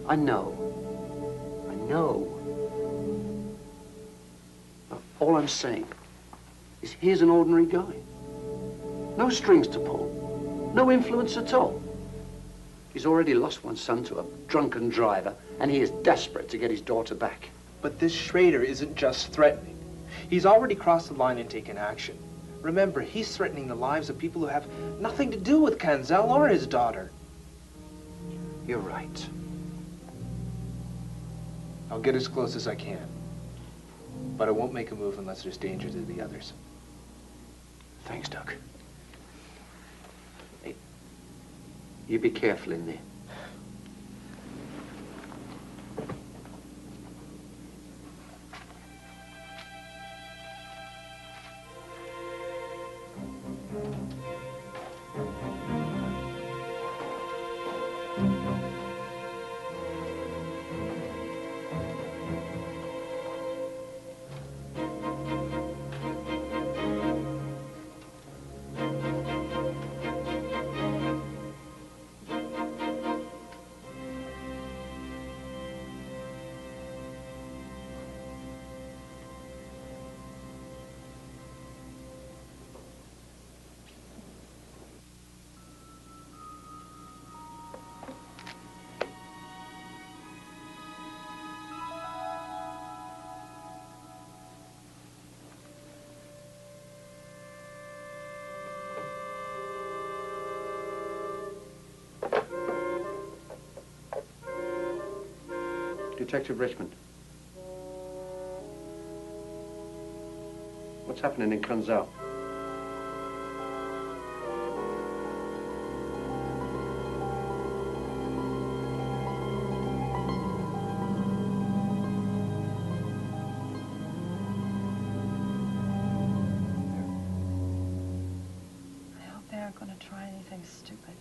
Speaker 19: I know. I know. But all I'm saying is here's an ordinary guy. No strings to pull. No influence at all. He's already lost one son to a drunken driver, and he is desperate to get his daughter back.
Speaker 11: But this Schrader isn't just threatening. He's already crossed the line and taken action. Remember, he's threatening the lives of people who have nothing to do with Canzal or his daughter.
Speaker 19: You're right.
Speaker 11: I'll get as close as I can. But I won't make a move unless there's danger to the others.
Speaker 19: Thanks, Doc. Hey, you be careful in there. Detective Richmond. What's happening in Canzal?
Speaker 3: I hope they aren't going to try anything stupid.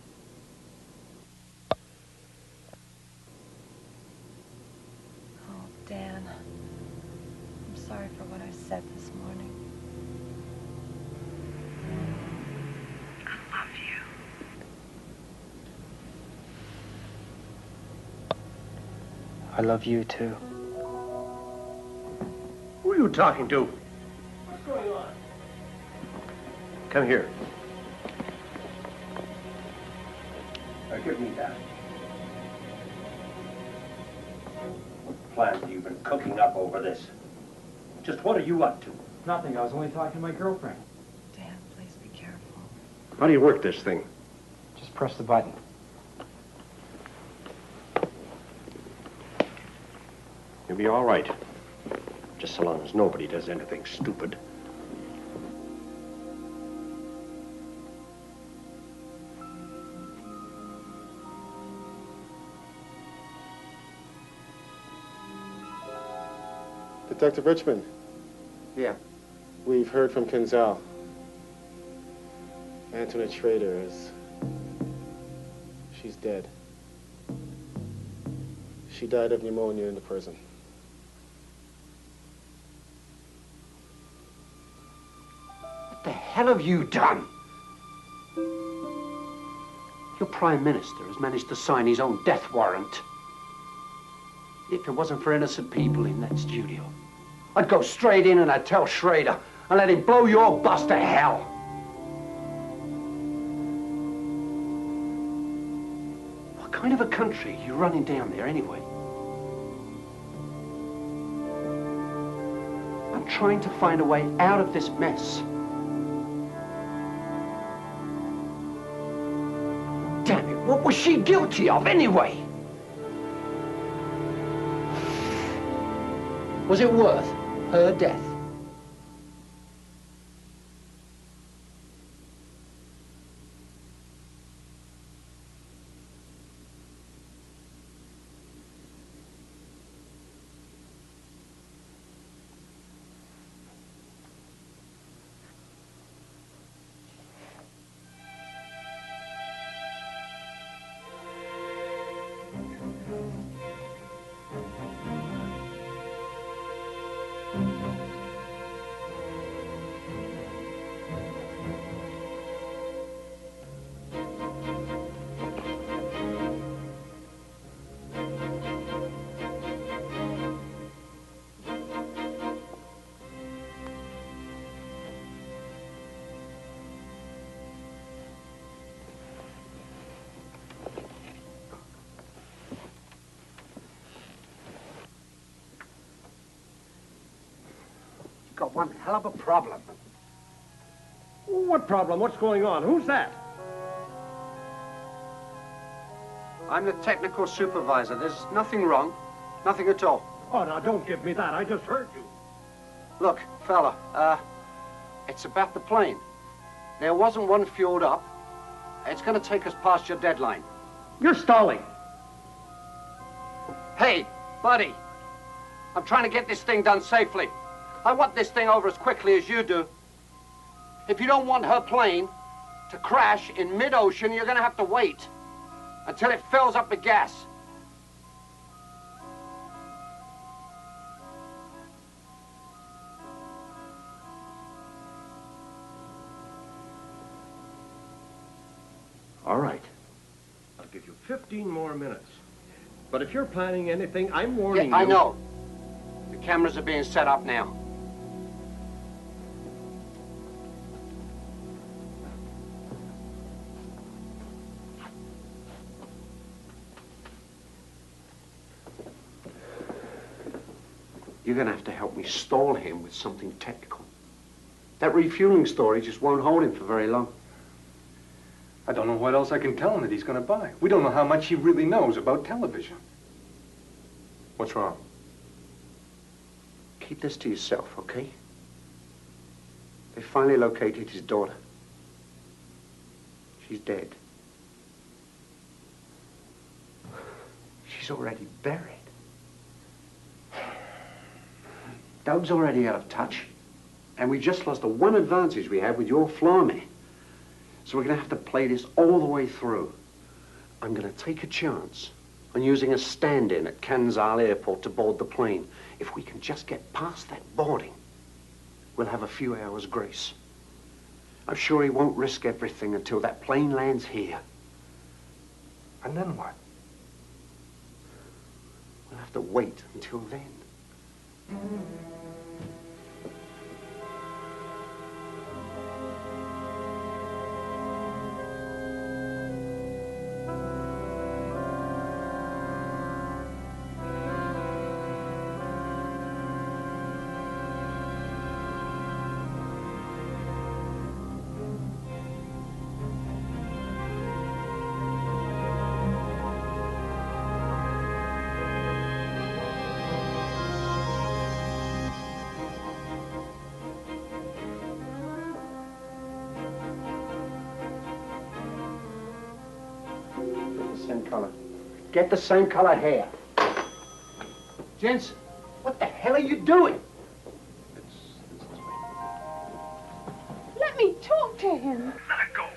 Speaker 3: Dan, I'm sorry for what I said this morning. I love you.
Speaker 4: I love you too.
Speaker 12: Who are you talking to?
Speaker 16: What's going on?
Speaker 12: Come here. Now give me that. Plans you've been cooking up over this. Just what are you up to?
Speaker 4: Nothing. I was only talking to my girlfriend.
Speaker 3: Dan, please be careful.
Speaker 12: How do you work this thing?
Speaker 4: Just press the button.
Speaker 12: You'll be all right. Just so long as nobody does anything stupid.
Speaker 15: Detective Richmond.
Speaker 19: Yeah.
Speaker 15: We've heard from Canzal. Antoinette Schrader is... she's dead. She died of pneumonia in the prison.
Speaker 19: What the hell have you done? Your Prime Minister has managed to sign his own death warrant. If it wasn't for innocent people in that studio, I'd go straight in and I'd tell Schrader and let him blow your bus to hell. What kind of a country are you running down there anyway? I'm trying to find a way out of this mess. Damn it, what was she guilty of anyway? Was it worth her death? Got one hell of a problem.
Speaker 2: What problem? What's going on? Who's that?
Speaker 19: I'm the technical supervisor. There's nothing wrong. Nothing at all.
Speaker 2: Oh, now, don't give me that. I just heard you.
Speaker 19: Look, fella, it's about the plane. There wasn't one fueled up. It's going to take us past your deadline.
Speaker 2: You're stalling.
Speaker 19: Hey, buddy, I'm trying to get this thing done safely. I want this thing over as quickly as you do. If you don't want her plane to crash in mid-ocean, you're going to have to wait until it fills up with gas.
Speaker 2: All right. I'll give you 15 more minutes. But if you're planning anything, I'm warning you.
Speaker 19: I know. The cameras are being set up now. You're going to have to help me stall him with something technical. That refueling story just won't hold him for very long.
Speaker 20: I don't know what else I can tell him that he's going to buy. We don't know how much he really knows about television. What's wrong?
Speaker 19: Keep this to yourself, okay? They finally located his daughter. She's dead. She's already buried. Doug's already out of touch. And we just lost the one advantage we had with your floorman. So we're going to have to play this all the way through. I'm going to take a chance on using a stand-in at Kansal Airport to board the plane. If we can just get past that boarding, we'll have a few hours grace. I'm sure he won't risk everything until that plane lands here.
Speaker 20: And then what?
Speaker 19: We'll have to wait until then. Same color. Get the same color hair. Jensen, what the hell are you doing?
Speaker 6: Let me talk to him.
Speaker 12: Let it go.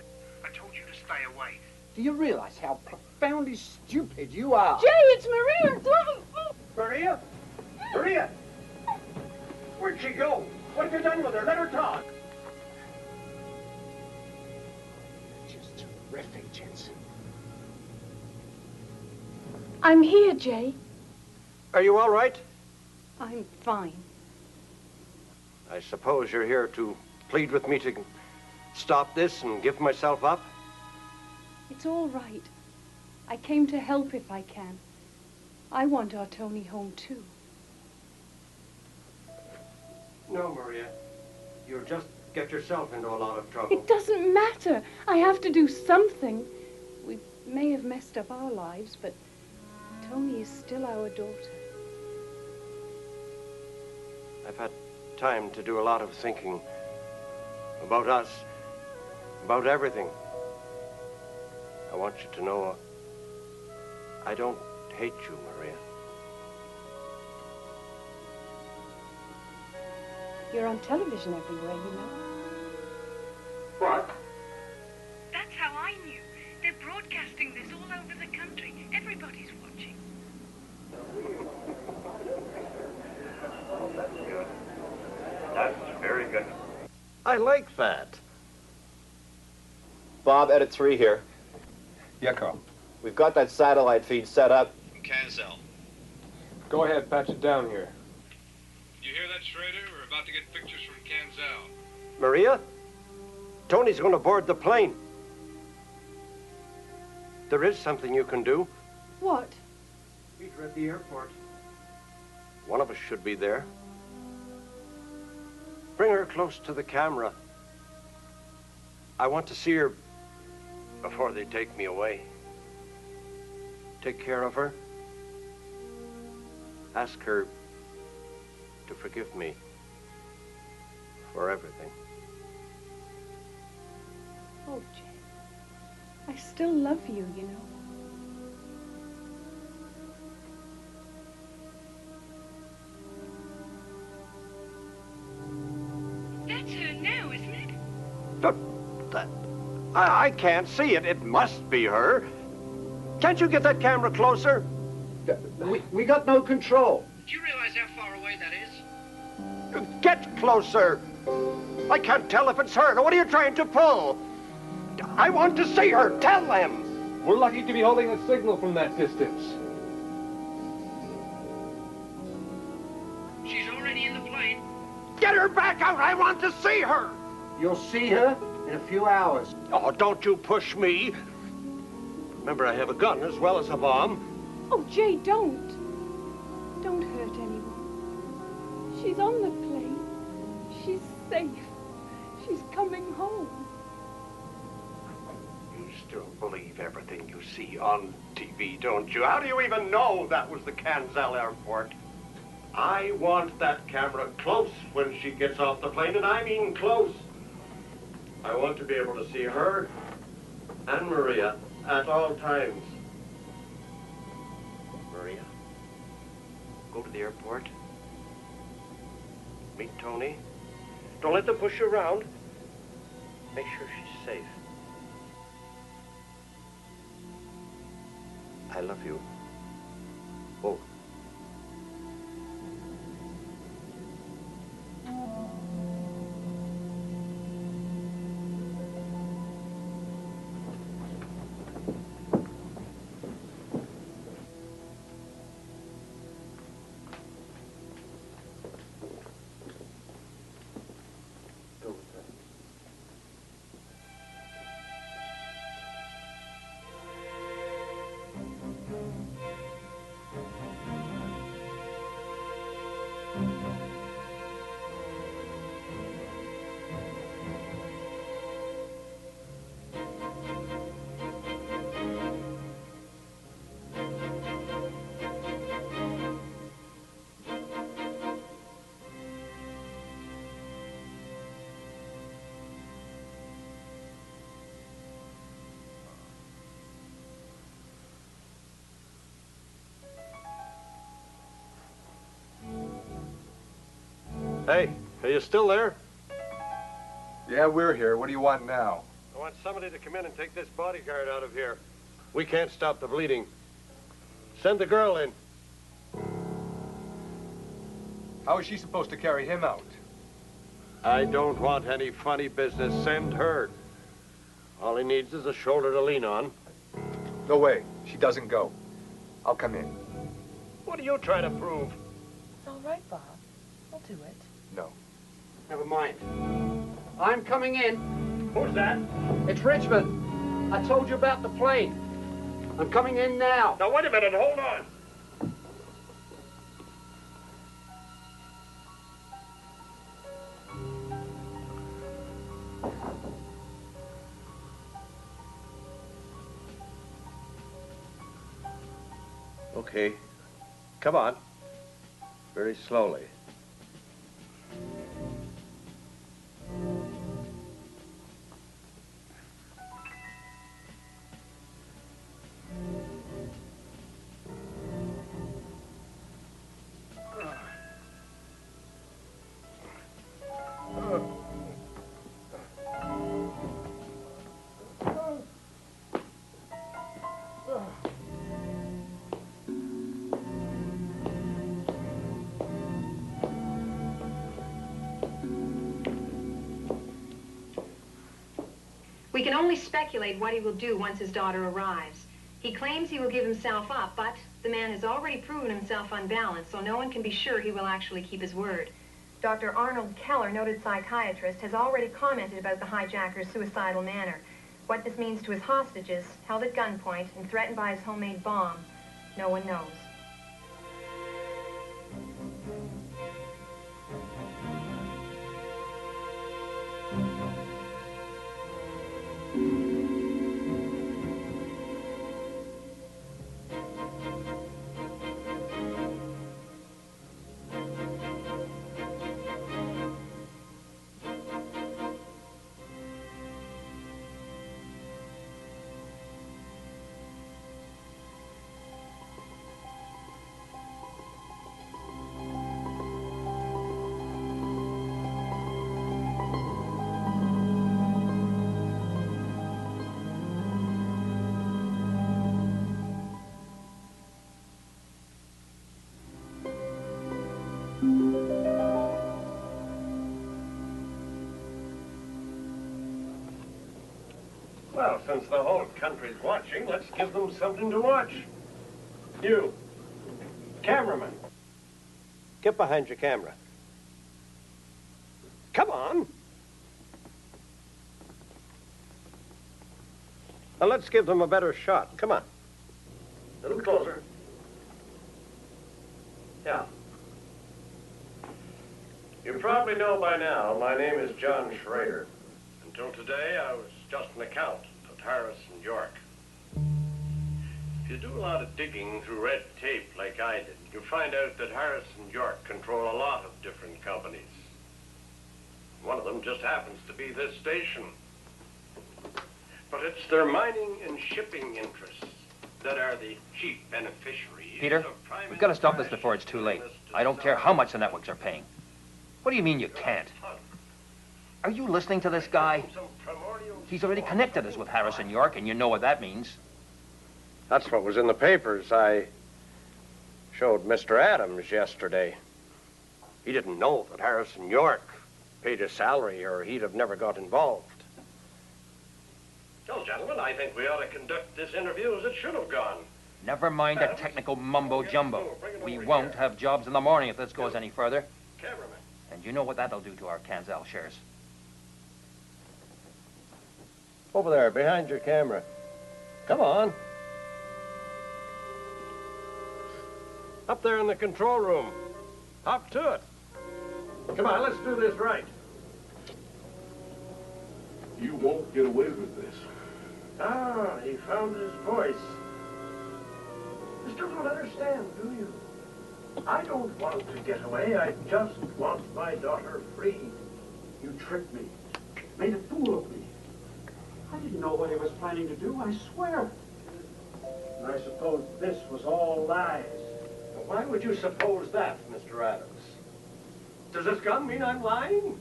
Speaker 12: I told you to stay away.
Speaker 19: Do you realize how profoundly stupid you are?
Speaker 6: Jay, it's Maria.
Speaker 12: Maria? Maria! Where'd she go? What have you done with her? Let her talk.
Speaker 19: Just terrific, Jensen.
Speaker 6: I'm here, Jay.
Speaker 2: Are you all right?
Speaker 6: I'm fine.
Speaker 2: I suppose you're here to plead with me to stop this and give myself up?
Speaker 6: It's all right. I came to help if I can. I want our Tony home, too.
Speaker 2: No, Maria. You'll just get yourself into a lot of trouble.
Speaker 6: It doesn't matter. I have to do something. We may have messed up our lives, but Tony is still our daughter.
Speaker 2: I've had time to do a lot of thinking about us, about everything. I want you to know I don't hate you, Maria.
Speaker 6: You're on television everywhere, you know.
Speaker 2: What?
Speaker 25: That's how I knew. They're broadcasting this all over the country. Everybody's watching.
Speaker 2: Oh, that's good. That's very good. I like that.
Speaker 8: Bob, Edit 3 here.
Speaker 20: Yeah, Carl.
Speaker 8: We've got that satellite feed set up from Canzel.
Speaker 20: Go ahead, patch it down here.
Speaker 13: You hear that, Schrader? We're about to get pictures from Canzel.
Speaker 2: Maria? Tony's going to board the plane. There is something you can do.
Speaker 6: What?
Speaker 11: Meet her at the airport.
Speaker 2: One of us should be there. Bring her close to the camera. I want to see her before they take me away. Take care of her. Ask her to forgive me for everything.
Speaker 6: Oh, Jay. I still love you, you know.
Speaker 25: That's her now, isn't it?
Speaker 2: I can't see it. It must be her. Can't you get that camera closer?
Speaker 19: We got no control.
Speaker 13: Do you realize how far away that is?
Speaker 2: Get closer. I can't tell if it's her. Now, what are you trying to pull? I want to see her. Tell them.
Speaker 20: We're lucky to be holding a signal from that distance.
Speaker 13: She's already in the plane.
Speaker 2: Get her back out. I want to see her.
Speaker 19: You'll see her in a few hours.
Speaker 2: Oh, don't you push me. Remember, I have a gun as well as a bomb.
Speaker 6: Oh, Jay, don't. Don't hurt anyone. She's on the plane. She's safe. She's coming home.
Speaker 2: You still believe everything you see on TV, don't you? How do you even know that was the Canzel airport? I want that camera close when she gets off the plane, and I mean close. I want to be able to see her and Maria at all times. Maria, go to the airport. Meet Tony. Don't let them push you around. Make sure she's safe. I love you. Oh. Hey, are you still there?
Speaker 20: Yeah, we're here. What do you want now?
Speaker 2: I want somebody to come in and take this bodyguard out of here. We can't stop the bleeding. Send the girl in.
Speaker 20: How is she supposed to carry him out?
Speaker 2: I don't want any funny business. Send her. All he needs is a shoulder to lean on.
Speaker 20: No way. She doesn't go. I'll come in.
Speaker 2: What are you trying to prove?
Speaker 3: It's all right, Bob. I'll do it.
Speaker 20: No.
Speaker 19: Never mind. I'm coming in.
Speaker 2: Who's that?
Speaker 19: It's Richmond. I told you about the plane. I'm coming in now.
Speaker 2: Now, wait a minute. Hold on. Okay. Come on. Very slowly.
Speaker 25: We can only speculate what he will do once his daughter arrives. He claims he will give himself up, but the man has already proven himself unbalanced, so no one can be sure he will actually keep his word. Dr. Arnold Keller, noted psychiatrist, has already commented about the hijacker's suicidal manner. What this means to his hostages, held at gunpoint and threatened by his homemade bomb, no one knows.
Speaker 2: Well, since the whole country's watching, let's give them something to watch. You, cameraman, get behind your camera. Come on. Now let's give them a better shot. Come on. A little closer. Yeah. You probably know by now, my name is John Schrader. Until today, I was just an accountant at Harris and York. If you do a lot of digging through red tape like I did, you'll find out that Harris and York control a lot of different companies. One of them just happens to be this station. But it's their mining and shipping interests that are the chief beneficiaries.
Speaker 9: Peter, we've got to stop this before it's too late. I don't care how much the networks are paying. What do you mean you can't? Are you listening to this guy? He's already connected us with Harris and York, and you know what that means.
Speaker 2: That's what was in the papers. I showed Mr. Adams yesterday. He didn't know that Harris and York paid his salary, or he'd have never got involved. So, gentlemen, I think we ought to conduct this interview as it should have gone.
Speaker 9: Never mind the technical mumbo-jumbo. We won't have jobs in the morning if this goes any further.
Speaker 2: Cameraman.
Speaker 9: And you know what that'll do to our Canzel shares.
Speaker 2: Over there, behind your camera. Come on. Up there in the control room. Up to it. Come on, let's do this right.
Speaker 16: You won't get away with this.
Speaker 2: Ah, he found his voice. You still don't understand, do you? I don't want to get away. I just want my daughter free.
Speaker 7: You tricked me. Made a fool of me. I didn't know what he was planning to do, I swear.
Speaker 12: And I suppose this was all lies.
Speaker 2: Well, why would you suppose that, Mr. Adams? Does this gun mean I'm lying?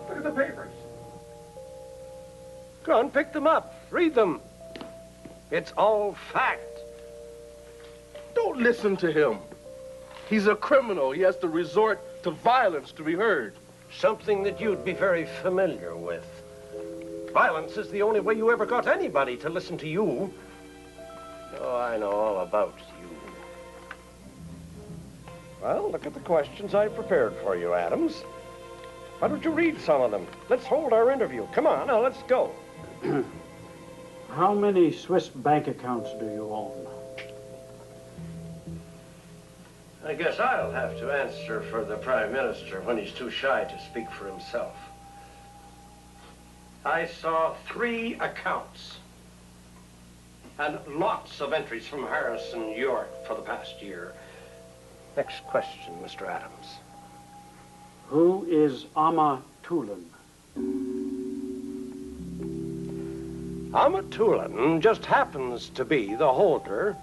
Speaker 2: Look at the papers. Go on, pick them up. Read them. It's all fact.
Speaker 16: Don't listen to him. He's a criminal. He has to resort to violence to be heard.
Speaker 2: Something that you'd be very familiar with. Violence is the only way you ever got anybody to listen to you. Oh, I know all about you. Well, look at the questions I prepared for you, Adams. Why don't you read some of them? Let's hold our interview. Come on, now let's go.
Speaker 7: How many Swiss bank accounts do you own?
Speaker 2: I guess I'll have to answer for the Prime Minister when he's too shy to speak for himself. I saw 3 accounts and lots of entries from Harris and York for the past year. Next question, Mr. Adams.
Speaker 7: Who is Amma Tulin?
Speaker 2: Amma Tulin just happens to be the holder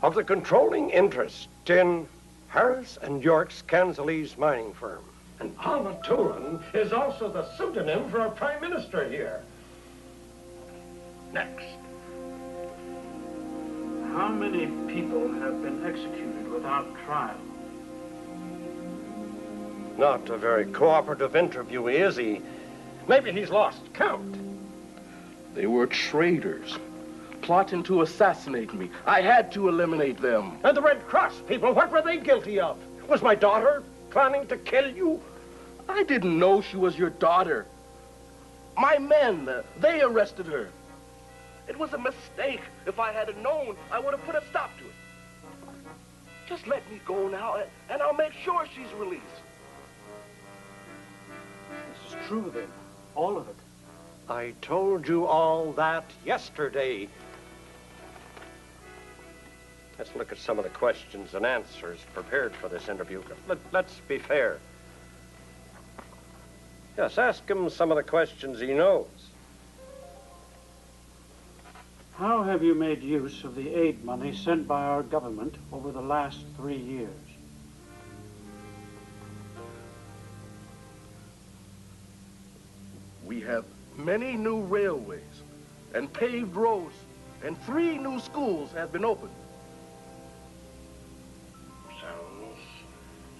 Speaker 2: of the controlling interest in Harris and York's Canzelese mining firm. And Amma Tulin is also the pseudonym for our Prime Minister here. Next.
Speaker 7: How many people have been executed without trial?
Speaker 2: Not a very cooperative interviewee, is he? Maybe he's lost count.
Speaker 16: They were traitors, plotting to assassinate me. I had to eliminate them.
Speaker 12: And the Red Cross people, what were they guilty of? Was my daughter planning to kill you?
Speaker 16: I didn't know she was your daughter. My men, they arrested her. It was a mistake. If I had known, I would have put a stop to it. Just let me go now, and I'll make sure she's released.
Speaker 7: This is true, then. All of it.
Speaker 2: I told you all that yesterday. Let's look at some of the questions and answers prepared for this interview. Let's be fair. Yes, ask him some of the questions he knows.
Speaker 7: How have you made use of the aid money sent by our government over the last 3 years?
Speaker 16: We have many new railways and paved roads, and 3 new schools have been opened.
Speaker 2: Sounds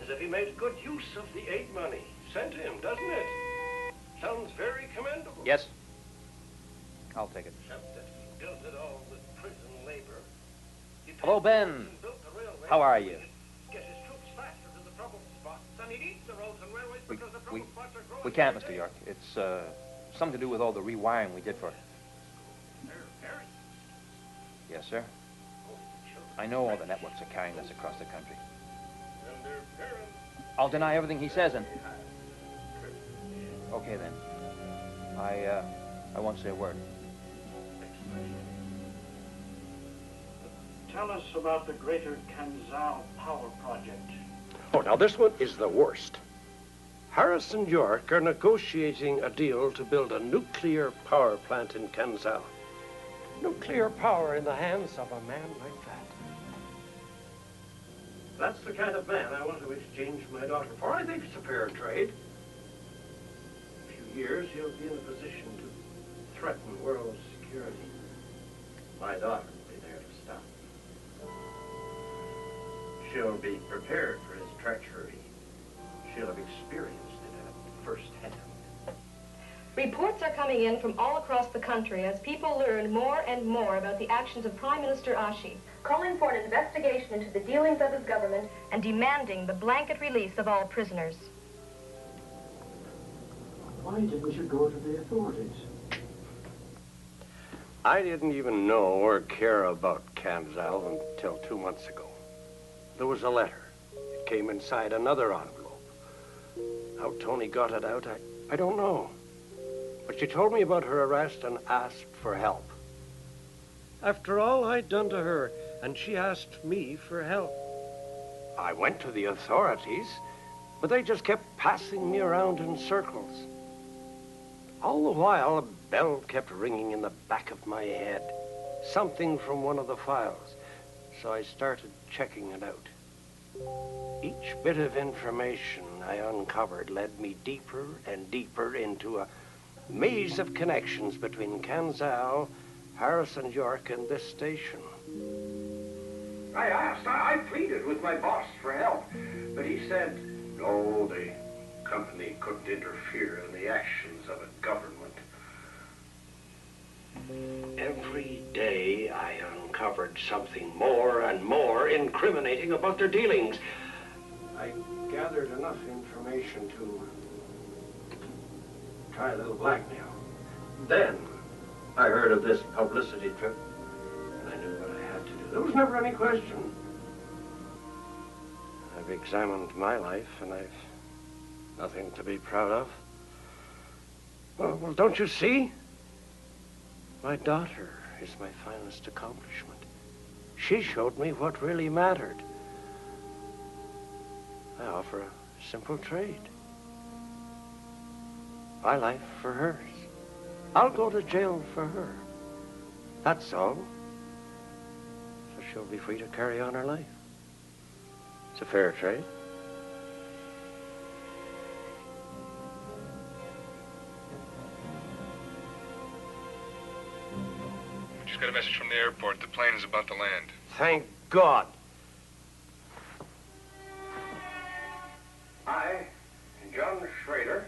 Speaker 2: as if he made good use of the aid money sent him, doesn't it? Sounds very commendable.
Speaker 9: Yes. I'll take it.
Speaker 2: Except that he built it all with prison labor.
Speaker 9: Hello, Ben. How are you?
Speaker 12: Get his troops faster to the trouble spots, and he needs the roads and railways because the trouble spots are growing.
Speaker 9: We can't, Mr. York. It's something to do with all the rewiring we did for it. Yes, sir. I know all the networks are carrying this across the country. I'll deny everything he says, and... Okay, then. I won't say a word.
Speaker 7: Tell us about the Greater Kanzal Power Project.
Speaker 2: Oh, now this one is the worst. Harris and York are negotiating a deal to build a nuclear power plant in Kanzal. Nuclear power in the hands of a man like that. That's the kind of man I want to exchange my daughter for. I think it's a fair trade. In a few years, he'll be in a position to threaten world security. My daughter will be there to stop him. She'll be prepared for his treachery. She'll have experienced it at firsthand.
Speaker 25: Reports are coming in from all across the country as people learn more and more about the actions of Prime Minister Ashi, calling for an investigation into the dealings of his government and demanding the blanket release of all prisoners.
Speaker 7: Why didn't you go to the authorities?
Speaker 2: I didn't even know or care about Kanzal until 2 months ago. There was a letter. It came inside another envelope. How Tony got it out, I don't know. But she told me about her arrest and asked for help. After all I'd done to her, and she asked me for help. I went to the authorities, but they just kept passing me around in circles. All the while, a bell kept ringing in the back of my head. Something from one of the files. So I started checking it out. Each bit of information I uncovered led me deeper and deeper into a maze of connections between Kanzal, Harris and York, and this station.
Speaker 12: I asked, I pleaded with my boss for help, but he said, no, the company couldn't interfere in the actions of a government.
Speaker 2: Every day I uncovered something more and more incriminating about their dealings. I gathered enough information to try a little blackmail. Then I heard of this publicity trip, and I knew what I had to do. There was never any question. I've examined my life, and I've nothing to be proud of. Well, don't you see? My daughter is my finest accomplishment. She showed me what really mattered. I offer a simple trade. My life for hers. I'll go to jail for her. That's all. So she'll be free to carry on her life. It's a fair trade.
Speaker 20: Just got a message from the airport. The plane is about to land.
Speaker 2: Thank God.
Speaker 12: I, John Schrader,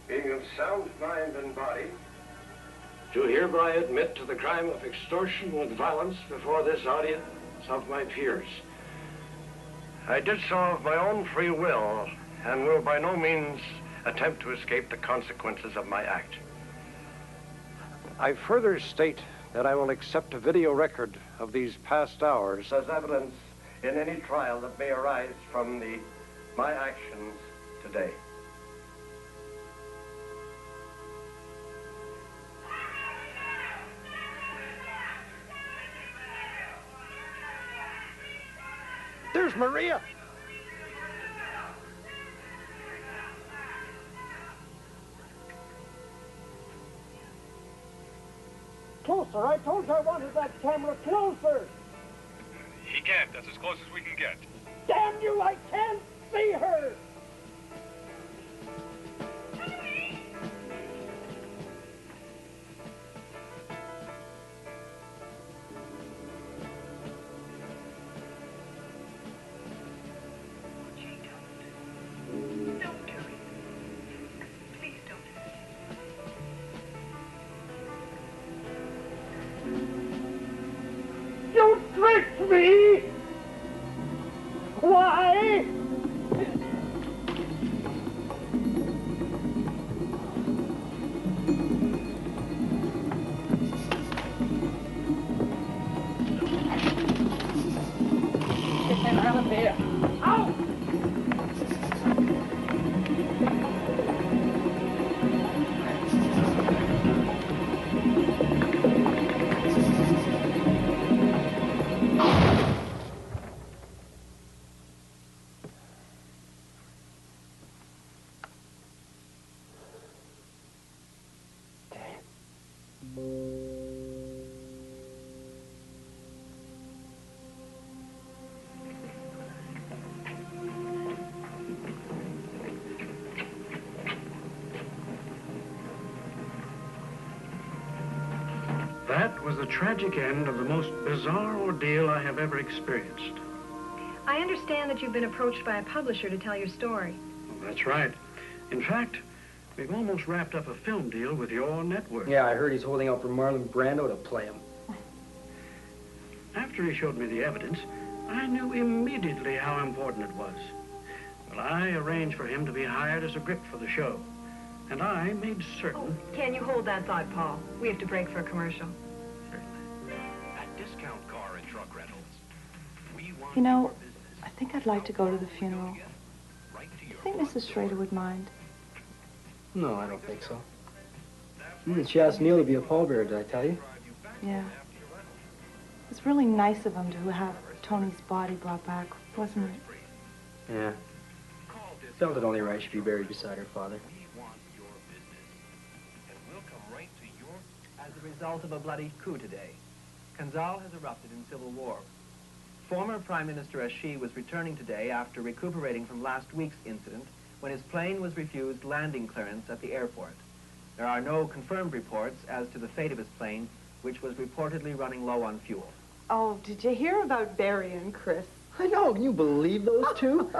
Speaker 12: being of sound mind and body, do hereby admit to the crime of extortion with violence before this audience of my peers. I did so of my own free will and will by no means attempt to escape the consequences of my act. I further state that I will accept a video record of these past hours as evidence in any trial that may arise from my actions today.
Speaker 2: There's Maria.
Speaker 14: Closer. I told you I wanted that camera closer.
Speaker 13: He can't. That's as close as we can get.
Speaker 14: Damn you, I can't see her. You tricked me! Why? Get him out of there. Out!
Speaker 12: That was the tragic end of the most bizarre ordeal I have ever experienced.
Speaker 25: I understand that you've been approached by a publisher to tell your story.
Speaker 12: Well, that's right. In fact, we've almost wrapped up a film deal with your network.
Speaker 4: Yeah, I heard he's holding out for Marlon Brando to play him.
Speaker 12: After he showed me the evidence, I knew immediately how important it was. Well, I arranged for him to be hired as a grip for the show. And I made certain...
Speaker 25: Can you hold that thought, Paul? We have to break for a commercial.
Speaker 13: At Discount Car and Truck Rentals, we want
Speaker 17: You know, I think I'd like to go to the funeral. Do you think Mrs. Schrader would mind?
Speaker 4: No, I don't think so. She asked Neil to be a pallbearer, did I tell you?
Speaker 17: Yeah. It's really nice of him to have Tony's body brought back, wasn't it?
Speaker 4: Yeah. Felt it only right she'd be buried beside her father.
Speaker 18: As a result of a bloody coup today, Canzal has erupted in civil war. Former Prime Minister Ashe was returning today after recuperating from last week's incident when his plane was refused landing clearance at the airport. There are no confirmed reports as to the fate of his plane, which was reportedly running low on fuel.
Speaker 17: Oh, did you hear about Barry and Chris?
Speaker 4: I know. Can you believe those two?